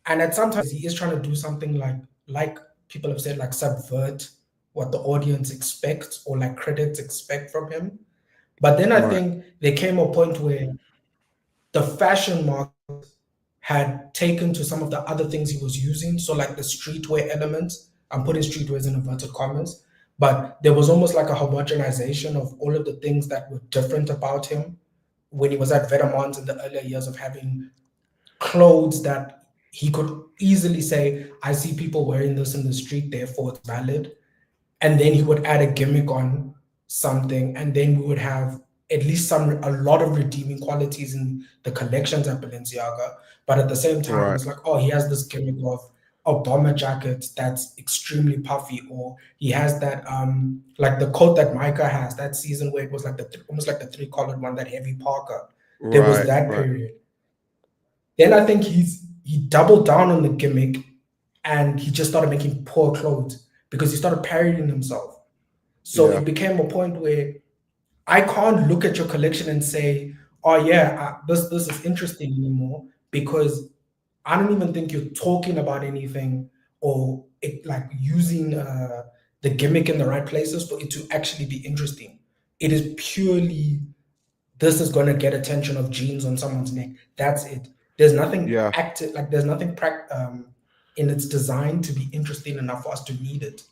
And at sometimes he is trying to do something like people have said, like subvert what the audience expects or like critics expect from him. But then I think there came a point where the fashion market had taken to some of the other things he was using. So like the streetwear elements, I'm putting streetwear in inverted commas, but there was almost like a homogenization of all of the things that were different about him when he was at Vetements in the earlier years of having clothes that he could easily say, I see people wearing this in the street, therefore it's valid. And then he would add a gimmick on something, and then we would have at least a lot of redeeming qualities in the collections at Balenciaga. But at the same time, it's like, he has this gimmick of a bomber jacket that's extremely puffy, or he has that like the coat that Micah has that season where it was like almost like the 3-collared one, that heavy Parker. There was that period. Then I think he doubled down on the gimmick, and he just started making poor clothes because he started parodying himself. So it became a point where I can't look at your collection and say, this is interesting anymore, because I don't even think you're talking about anything or like using the gimmick in the right places for it to actually be interesting. It is purely, this is going to get attention of jeans on someone's neck. That's it. There's nothing active, like there's nothing in its design to be interesting enough for us to need it.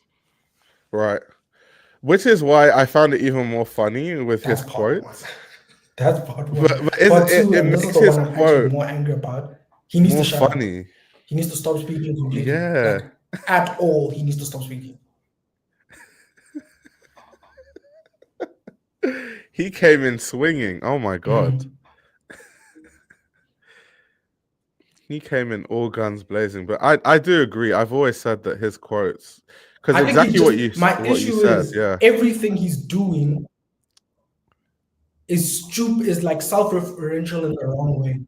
Right. Which is why I found it even more funny with his quotes. That's part one. But part two, and this is the one I'm actually more angry about. He needs to shut up. He needs to stop speaking completely. Yeah. Like, at all, he needs to stop speaking. He came in swinging. Oh my God. He came in all guns blazing. But I do agree. I've always said that his quotes, because exactly what you said. Everything he's doing is like self-referential in the wrong way.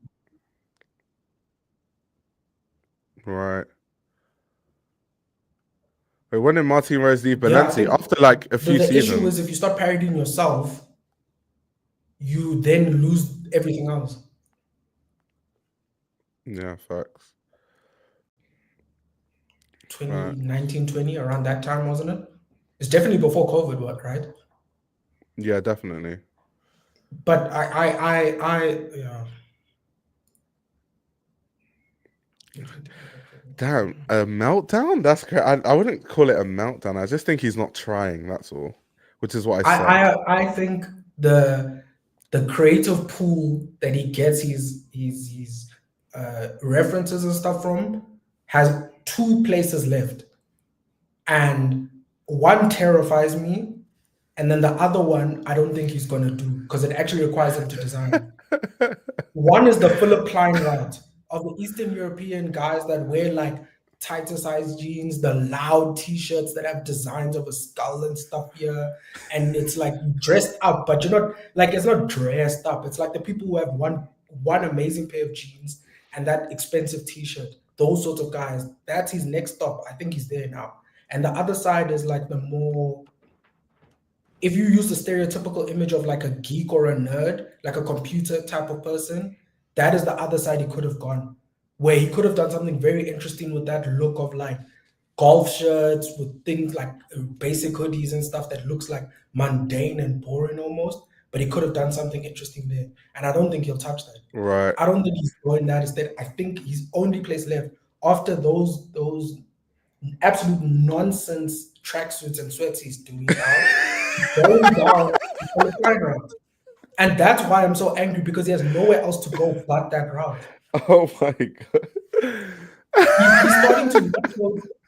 Right. But when did Martin Rose leave Balenciaga? After like a few seasons. The issue is if you start parodying yourself, you then lose everything else. Yeah, facts. 2019, 20, around that time, wasn't it? It's definitely before COVID, right? Yeah, definitely. But yeah. Damn, a meltdown? That's crazy. I wouldn't call it a meltdown. I just think he's not trying. That's all. Which is what I said. I think the creative pool that he gets his references and stuff from has 2 places left, and one terrifies me, and then the other one I don't think he's gonna do because it actually requires him to design. One is the Philip Klein route of the Eastern European guys that wear like tighter size jeans, the loud t-shirts that have designs of a skull and stuff here, and it's like dressed up, but you're not like, it's not dressed up. It's like the people who have one amazing pair of jeans and that expensive t-shirt, those sorts of guys. That's his next stop. I think he's there now. And the other side is like the more, if you use the stereotypical image of like a geek or a nerd, like a computer type of person, that is the other side he could have gone, where he could have done something very interesting with that look of like golf shirts with things like basic hoodies and stuff that looks like mundane and boring almost, but he could have done something interesting there. And I don't think he'll touch that. Right. I don't think he's going that instead. I think his only place left after those absolute nonsense tracksuits and sweats he's doing now, going down on the prime route. And that's why I'm so angry, because he has nowhere else to go but that route. Oh my god. He's starting to.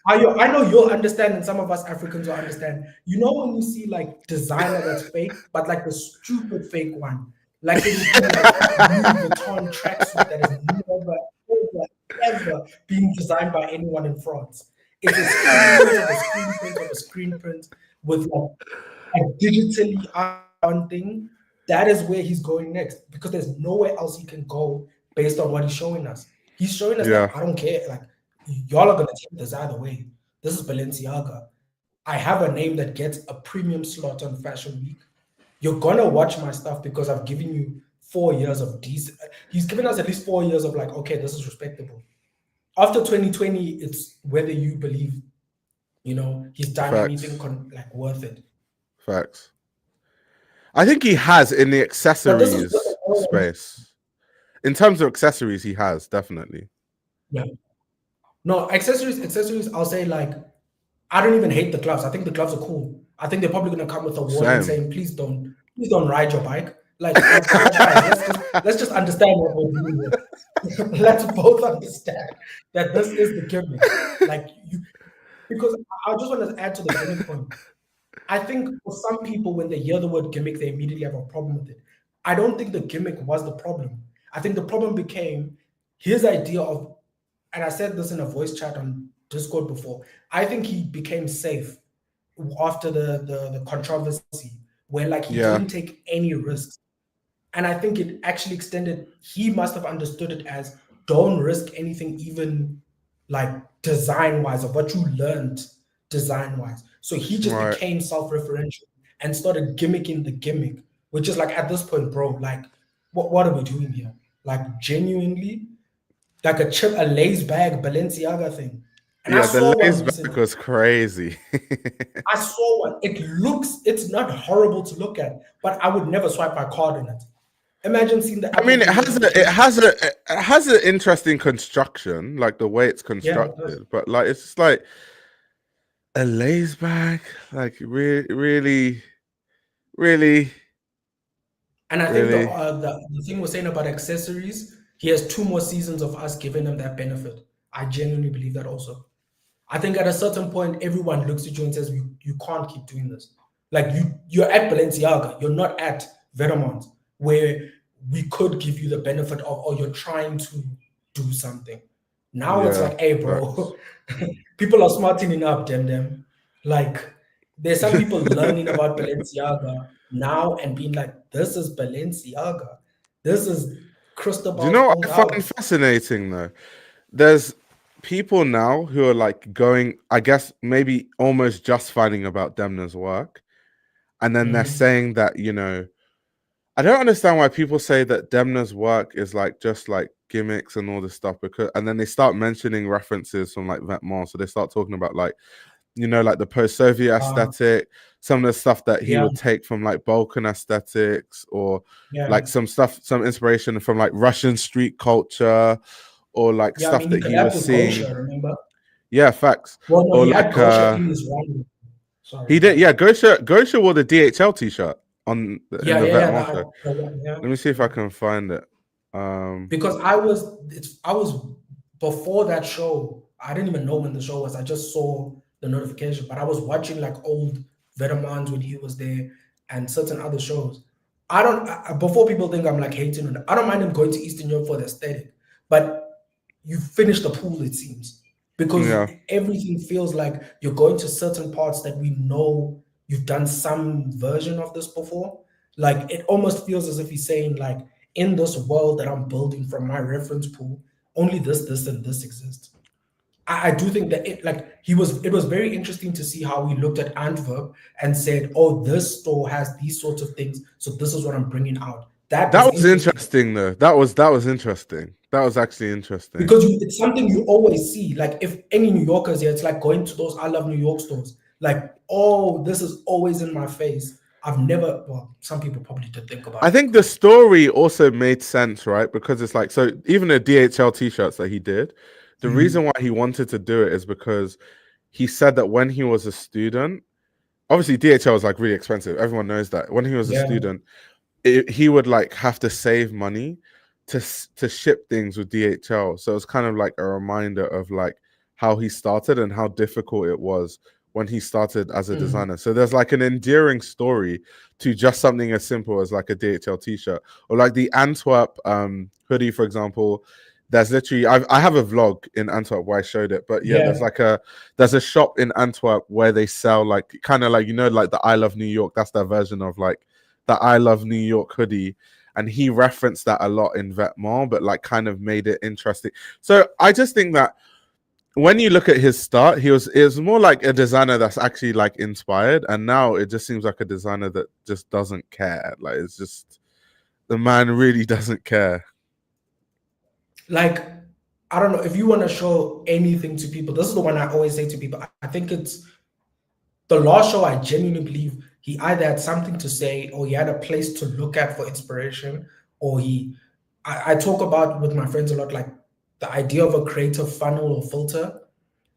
I know you'll understand, and some of us Africans will understand. You know when you see like designer that's fake, but like the stupid fake one, like it would be like Louis Vuitton tracksuit that is ever being designed by anyone in France. It's a screen print of a screen print with like a digitally on thing. That is where he's going next, because there's nowhere else he can go based on what he's showing us. He's showing us that I don't care. Like, y'all are gonna take this either way. This is Balenciaga. I have a name that gets a premium slot on Fashion Week. You're gonna watch my stuff because I've given you 4 years of decent. He's given us at least 4 years of like, okay, this is respectable. After 2020, it's whether you believe, you know, he's done anything like worth it. Facts. I think he has in the accessories space. In terms of accessories, he has definitely. Yeah. No, accessories, I'll say like, I don't even hate the gloves. I think the gloves are cool. I think they're probably gonna come with a warning saying, please don't ride your bike. Like, let's just understand what we're doing here. Let's both understand that this is the gimmick. Like because I just want to add to the gimmick point. I think for some people, when they hear the word gimmick, they immediately have a problem with it. I don't think the gimmick was the problem. I think the problem became his idea of, and I said this in a voice chat on Discord before, I think he became safe after the controversy, where like he didn't take any risks. And I think it actually extended, he must have understood it as, don't risk anything, even like design-wise, of what you learned design-wise. So he just became self-referential and started gimmicking the gimmick, which is like, at this point, bro, like, what are we doing here? Like, genuinely, like a lace bag Balenciaga thing. And I saw the lace bag was crazy. I saw one. It's not horrible to look at, but I would never swipe my card in it. Imagine seeing the. I mean, it has an interesting construction, like the way it's constructed, but like it's just like a lace bag, like really. And I think the thing we're saying about accessories, he has 2 more seasons of us giving him that benefit. I genuinely believe that also. I think at a certain point, everyone looks at you and says, you can't keep doing this. Like you're at Balenciaga, you're not at Vetements, where we could give you the benefit of, or you're trying to do something. Now it's like, hey, bro, people are smartening up, them. Like, there's some people learning about Balenciaga now and being like, this is Balenciaga. This is Cristobal. Do you know what I find fascinating though? There's people now who are like going, I guess maybe almost just finding about Demna's work. And then they're saying that, you know, I don't understand why people say that Demna's work is like just like gimmicks and all this stuff, because and then they start mentioning references from like Vetements. So they start talking about like, you know, like the post-Soviet aesthetic, some of the stuff that he would take from like Balkan aesthetics, or like some inspiration from like Russian street culture, or like stuff that he was seeing. Gosha, remember? Yeah, facts. Well, no, or he like had Gosha in his runway. Sorry. He did, yeah. Gosha wore the DHL t-shirt on the Vetements show. Let me see if I can find it. Because I was before that show. I didn't even know when the show was. I just saw the notification, but I was watching like old Vetements when he was there and certain other shows. Before people think I'm like hating on it, I don't mind him going to Eastern Europe for the aesthetic, but you finish the pool, it seems, because everything feels like you're going to certain parts that we know you've done some version of this before. Like, it almost feels as if he's saying, like, in this world that I'm building from my reference pool, only this, and this exists. I do think that it was very interesting to see how we looked at Antwerp and said, oh, this store has these sorts of things, so this is what I'm bringing out. That was interesting though. That was interesting. That was actually interesting. Because it's something you always see. Like, if any New Yorkers here, it's like going to those I Love New York stores. Like, oh, this is always in my face. I've never. Well, some people probably did think about. I think the story also made sense, right? Because it's like, so even the DHL t-shirts that he did, the reason why he wanted to do it is because he said that when he was a student, obviously DHL is like really expensive. Everyone knows that. When he was a student, he would like have to save money to ship things with DHL. So it's kind of like a reminder of like how he started and how difficult it was when he started as a designer. So there's like an endearing story to just something as simple as like a DHL t-shirt, or like the Antwerp hoodie, for example. There's literally, I have a vlog in Antwerp where I showed it, but yeah, there's a shop in Antwerp where they sell like kind of like, you know, like the I Love New York. That's their version of like the I Love New York hoodie. And he referenced that a lot in Vetements, but like kind of made it interesting. So I just think that when you look at his start, it was more like a designer that's actually like inspired, and now it just seems like a designer that just doesn't care. Like, it's just, the man really doesn't care. Like, I don't know, if you want to show anything to people, this is the one I always say to people. I think it's the last show. I genuinely believe he either had something to say, or he had a place to look at for inspiration, or I talk about with my friends a lot, like the idea of a creative funnel or filter,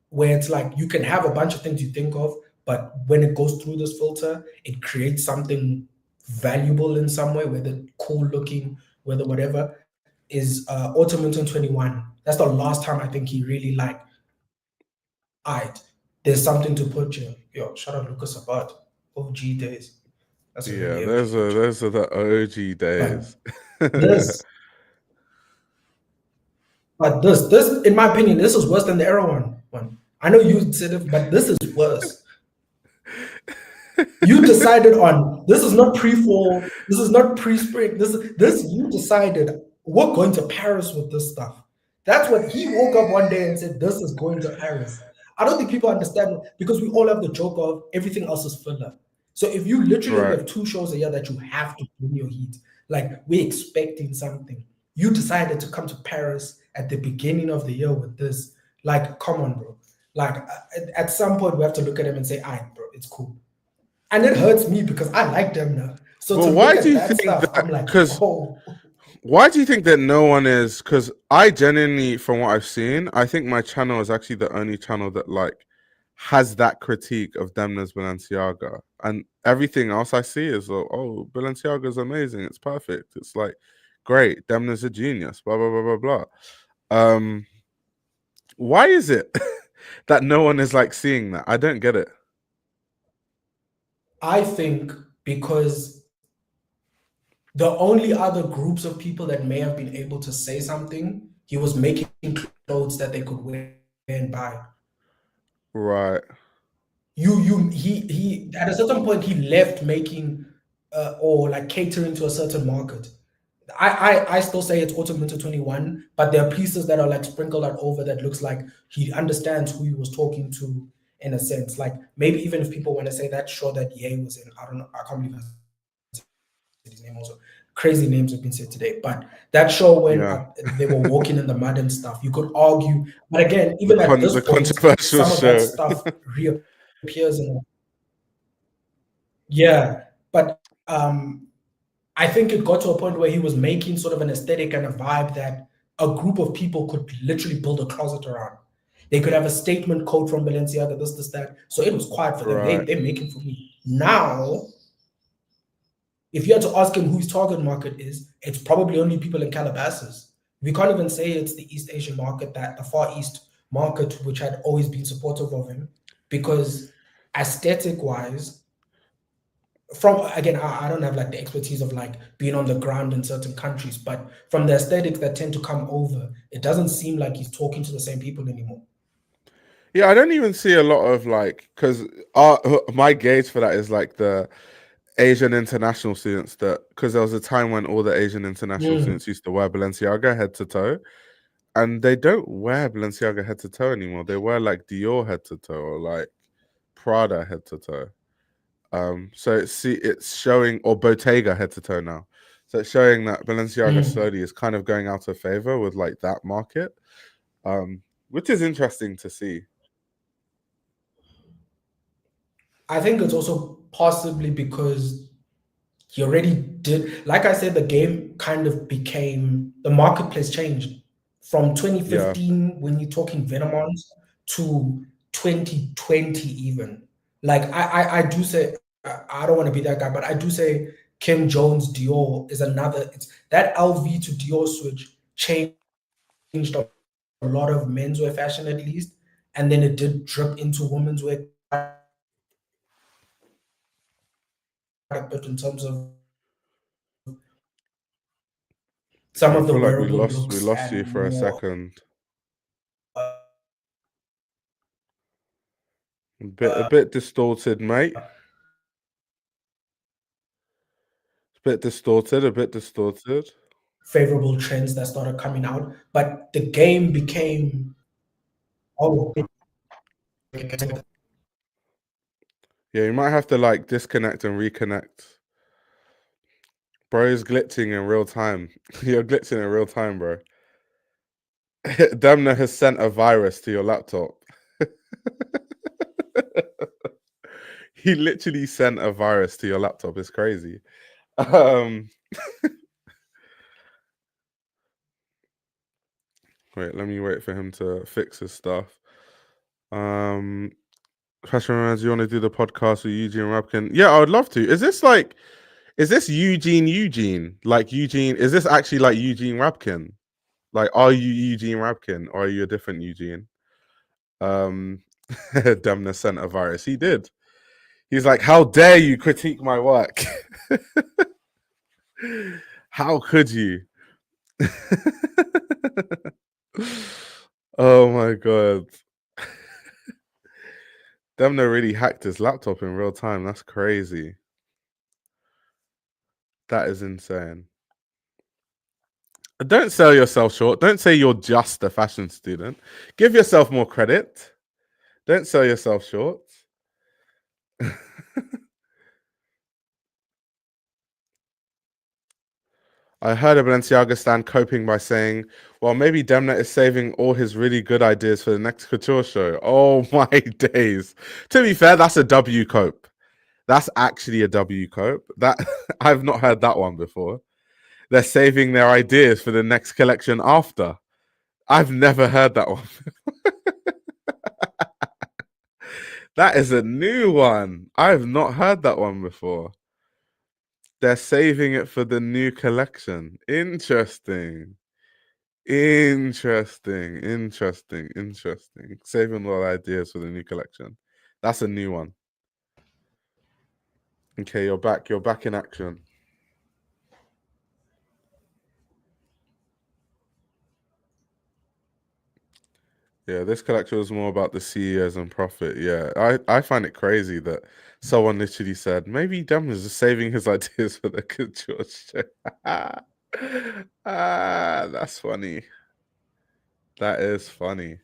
where it's like you can have a bunch of things you think of, but when it goes through this filter, it creates something valuable in some way, whether cool looking, whether whatever. Is Autumn Winter 21. That's the last time I think he really like, there's something to put you. Yo, shout out Lucas about OG days. That's yeah, those are the OG days. But this, in my opinion, this is worse than the Era one. I know you said it, but this is worse. You decided on, this is not pre-fall, this is not pre-spring, this you decided, we're going to Paris with this stuff. That's what he woke up one day and said, this is going to Paris. I don't think people understand, because we all have the joke of everything else is filler. So if you literally have 2 shows a year that you have to bring your heat, like we're expecting something, you decided to come to Paris at the beginning of the year with this. Like, come on, bro. Like, at some point we have to look at him and say, all right, bro, it's cool. And it hurts me because I like Demna. So well, why do you think that? I'm like, why do you think that no one is? Because I genuinely, from what I've seen, I think my channel is actually the only channel that like has that critique of Demna's Balenciaga, and everything else I see is like, oh, Balenciaga's amazing, it's perfect, it's like great, Demna's a genius, blah blah blah blah blah. Why is it that no one is like seeing that? I don't get it. I think because the only other groups of people that may have been able to say something, he was making clothes that they could wear and buy. Right. He at a certain point he left making or like catering to a certain market. I still say it's Autumn Winter 21, but there are pieces that are like sprinkled out over that looks like he understands who he was talking to, in a sense. Like, maybe even if people want to say that show that Ye was in, I don't know, I can't believe I said his name also. Crazy names have been said today, but that show when they were walking in the mud and stuff, you could argue. But again, even at this point, some of that stuff reappears in it. Yeah, but I think it got to a point where he was making sort of an aesthetic and a vibe that a group of people could literally build a closet around. They could have a statement code from Balenciaga, this, that. So it was quiet for them. They're making for me. Now, if you had to ask him who his target market is, it's probably only people in Calabasas. We can't even say it's the East Asian market, that the Far East market, which had always been supportive of him, because aesthetic-wise, from, again, I don't have like the expertise of like being on the ground in certain countries, but from the aesthetics that tend to come over, it doesn't seem like he's talking to the same people anymore. Yeah, I don't even see a lot of like, because my gauge for that is like the Asian international students, that because there was a time when all the Asian international students used to wear Balenciaga head to toe, and they don't wear Balenciaga head to toe anymore. They wear like Dior head to toe or like Prada head to toe. So it's showing, or Bottega head to toe now. So it's showing that Balenciaga slowly is kind of going out of favor with like that market, which is interesting to see. I think it's also possibly because he already did. Like I said, the game kind of became, the marketplace changed from 2015 when you're talking Venomons to 2020 even. Like I do say, I don't want to be that guy, but I do say Kim Jones Dior is another. It's that LV to Dior switch changed a lot of menswear fashion at least, and then it did drip into women's wear quite a bit in terms of some I of the feel like we wearable lost looks you and for a more second. uh, A bit distorted, mate. A bit distorted. favorable trends that started coming out, but the game became oh Yeah, you might have to like disconnect and reconnect. Bro is glitching in real time. You're glitching in real time, bro. Demna has sent a virus to your laptop. He literally sent a virus to your laptop. It's crazy. Wait, let me wait for him to fix his stuff. Fashion Romance, you want to do the podcast with Eugene Rabkin? Yeah, I would love to. Is this Eugene? Like Eugene, is this actually like Eugene Rabkin? Like, are you Eugene Rabkin or are you a different Eugene? Demna sent a virus. He did. He's like, how dare you critique my work? How could you? Oh my god. Demna really hacked his laptop in real time. That's crazy. That is insane. Don't sell yourself short. Don't say you're just a fashion student. Give yourself more credit. Don't sell yourself short. I heard a Balenciaga stand coping by saying, well, maybe Demna is saving all his really good ideas for the next couture show. Oh my days. To be fair, that's a W cope. That's actually a W cope. That I've not heard that one before. They're saving their ideas for the next collection after. I've never heard that one. That is a new one. I've not heard that one before. They're saving it for the new collection. Interesting. Interesting. Saving all ideas for the new collection. That's a new one. Okay, you're back. You're back in action. Yeah, this collection was more about the CEOs and profit. Yeah, I find it crazy that someone literally said maybe Demna's just saving his ideas for the couture show. That's funny. That is funny.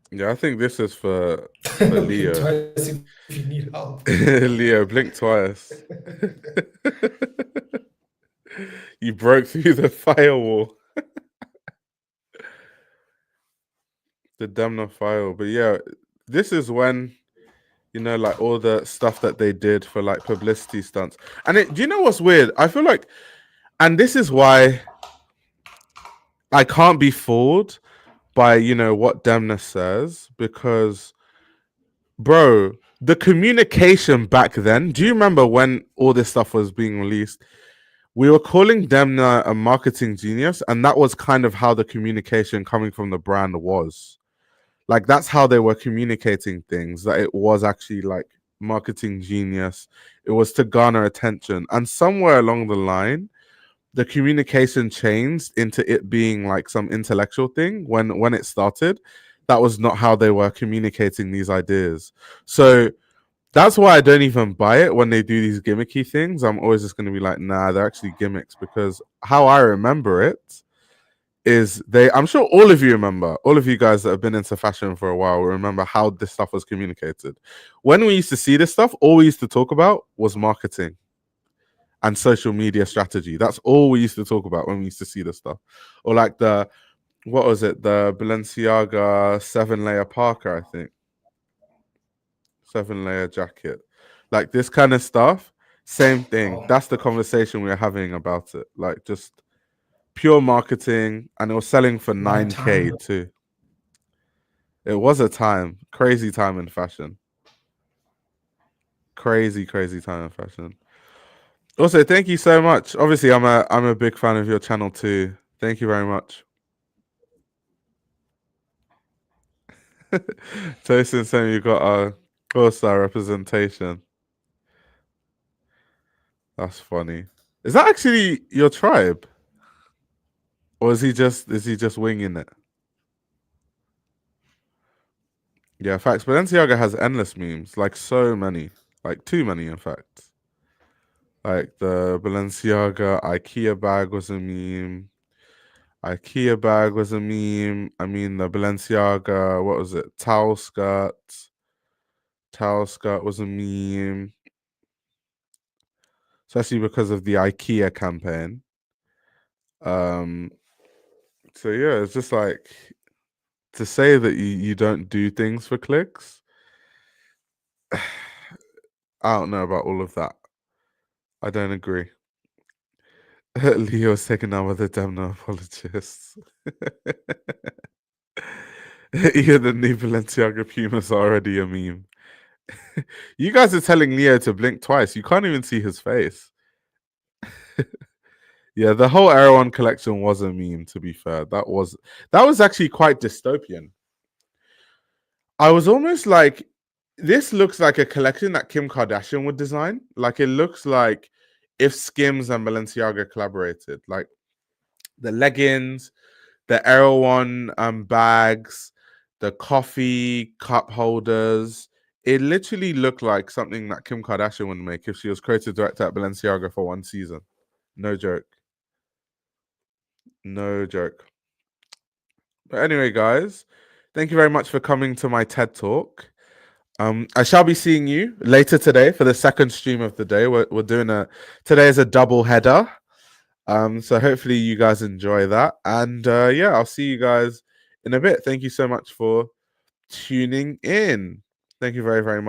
Yeah, I think this is for Leo. twice if you need help. Leo, blink twice. You broke through the firewall. The Demna file. But yeah, this is when, you know, like all the stuff that they did for like publicity stunts. And do you know what's weird? I feel like, and this is why I can't be fooled by, you know, what Demna says, because, bro, the communication back then, do you remember when all this stuff was being released? We were calling Demna a marketing genius, and that was kind of how the communication coming from the brand was. Like, that's how they were communicating things, that it was actually like marketing genius. It was to garner attention. And somewhere along the line, the communication changed into it being like some intellectual thing. When it started, that was not how they were communicating these ideas. So that's why I don't even buy it when they do these gimmicky things. I'm always just going to be like, nah, they're actually gimmicks, because how I remember it is I'm sure all of you remember, all of you guys that have been into fashion for a while will remember how this stuff was communicated. When we used to see this stuff, all we used to talk about was marketing and social media strategy. That's all we used to talk about when we used to see this stuff. Or like what was it? The Balenciaga 7-layer Parker, I think. 7-layer jacket. Like this kind of stuff, same thing. Oh, That's the conversation we were having about it. Like just pure marketing, and it was selling for my 9K time. too. It was a time, crazy time in fashion. Crazy time in fashion. Also, thank you so much. Obviously, I'm a big fan of your channel too. Thank you very much. Tosin saying you got a all-star representation. That's funny. Is that actually your tribe? Or is he just winging it? Yeah, facts. Balenciaga has endless memes, like so many, like too many, in fact. Like the Balenciaga IKEA bag was a meme. IKEA bag was a meme. I mean, the Balenciaga, what was it? Towel skirt. Towel skirt was a meme, especially because of the IKEA campaign. So yeah, it's just like to say that you don't do things for clicks. I don't know about all of that. I don't agree. Leo's taken down with the Demna apologists. Even the new Balenciaga Pumas are already a meme. You guys are telling Leo to blink twice. You can't even see his face. Yeah, the whole Era One collection was a meme, to be fair. That was actually quite dystopian. I was almost like, this looks like a collection that Kim Kardashian would design. Like it looks like if Skims and Balenciaga collaborated. Like the leggings, the Era One bags, the coffee cup holders. It literally looked like something that Kim Kardashian would make if she was creative director at Balenciaga for one season. No joke. No joke. But anyway, guys, thank you very much for coming to my TED Talk. I shall be seeing you later today for the second stream of the day. We're doing today is a double header. So hopefully you guys enjoy that. And yeah, I'll see you guys in a bit. Thank you so much for tuning in. Thank you very, very much.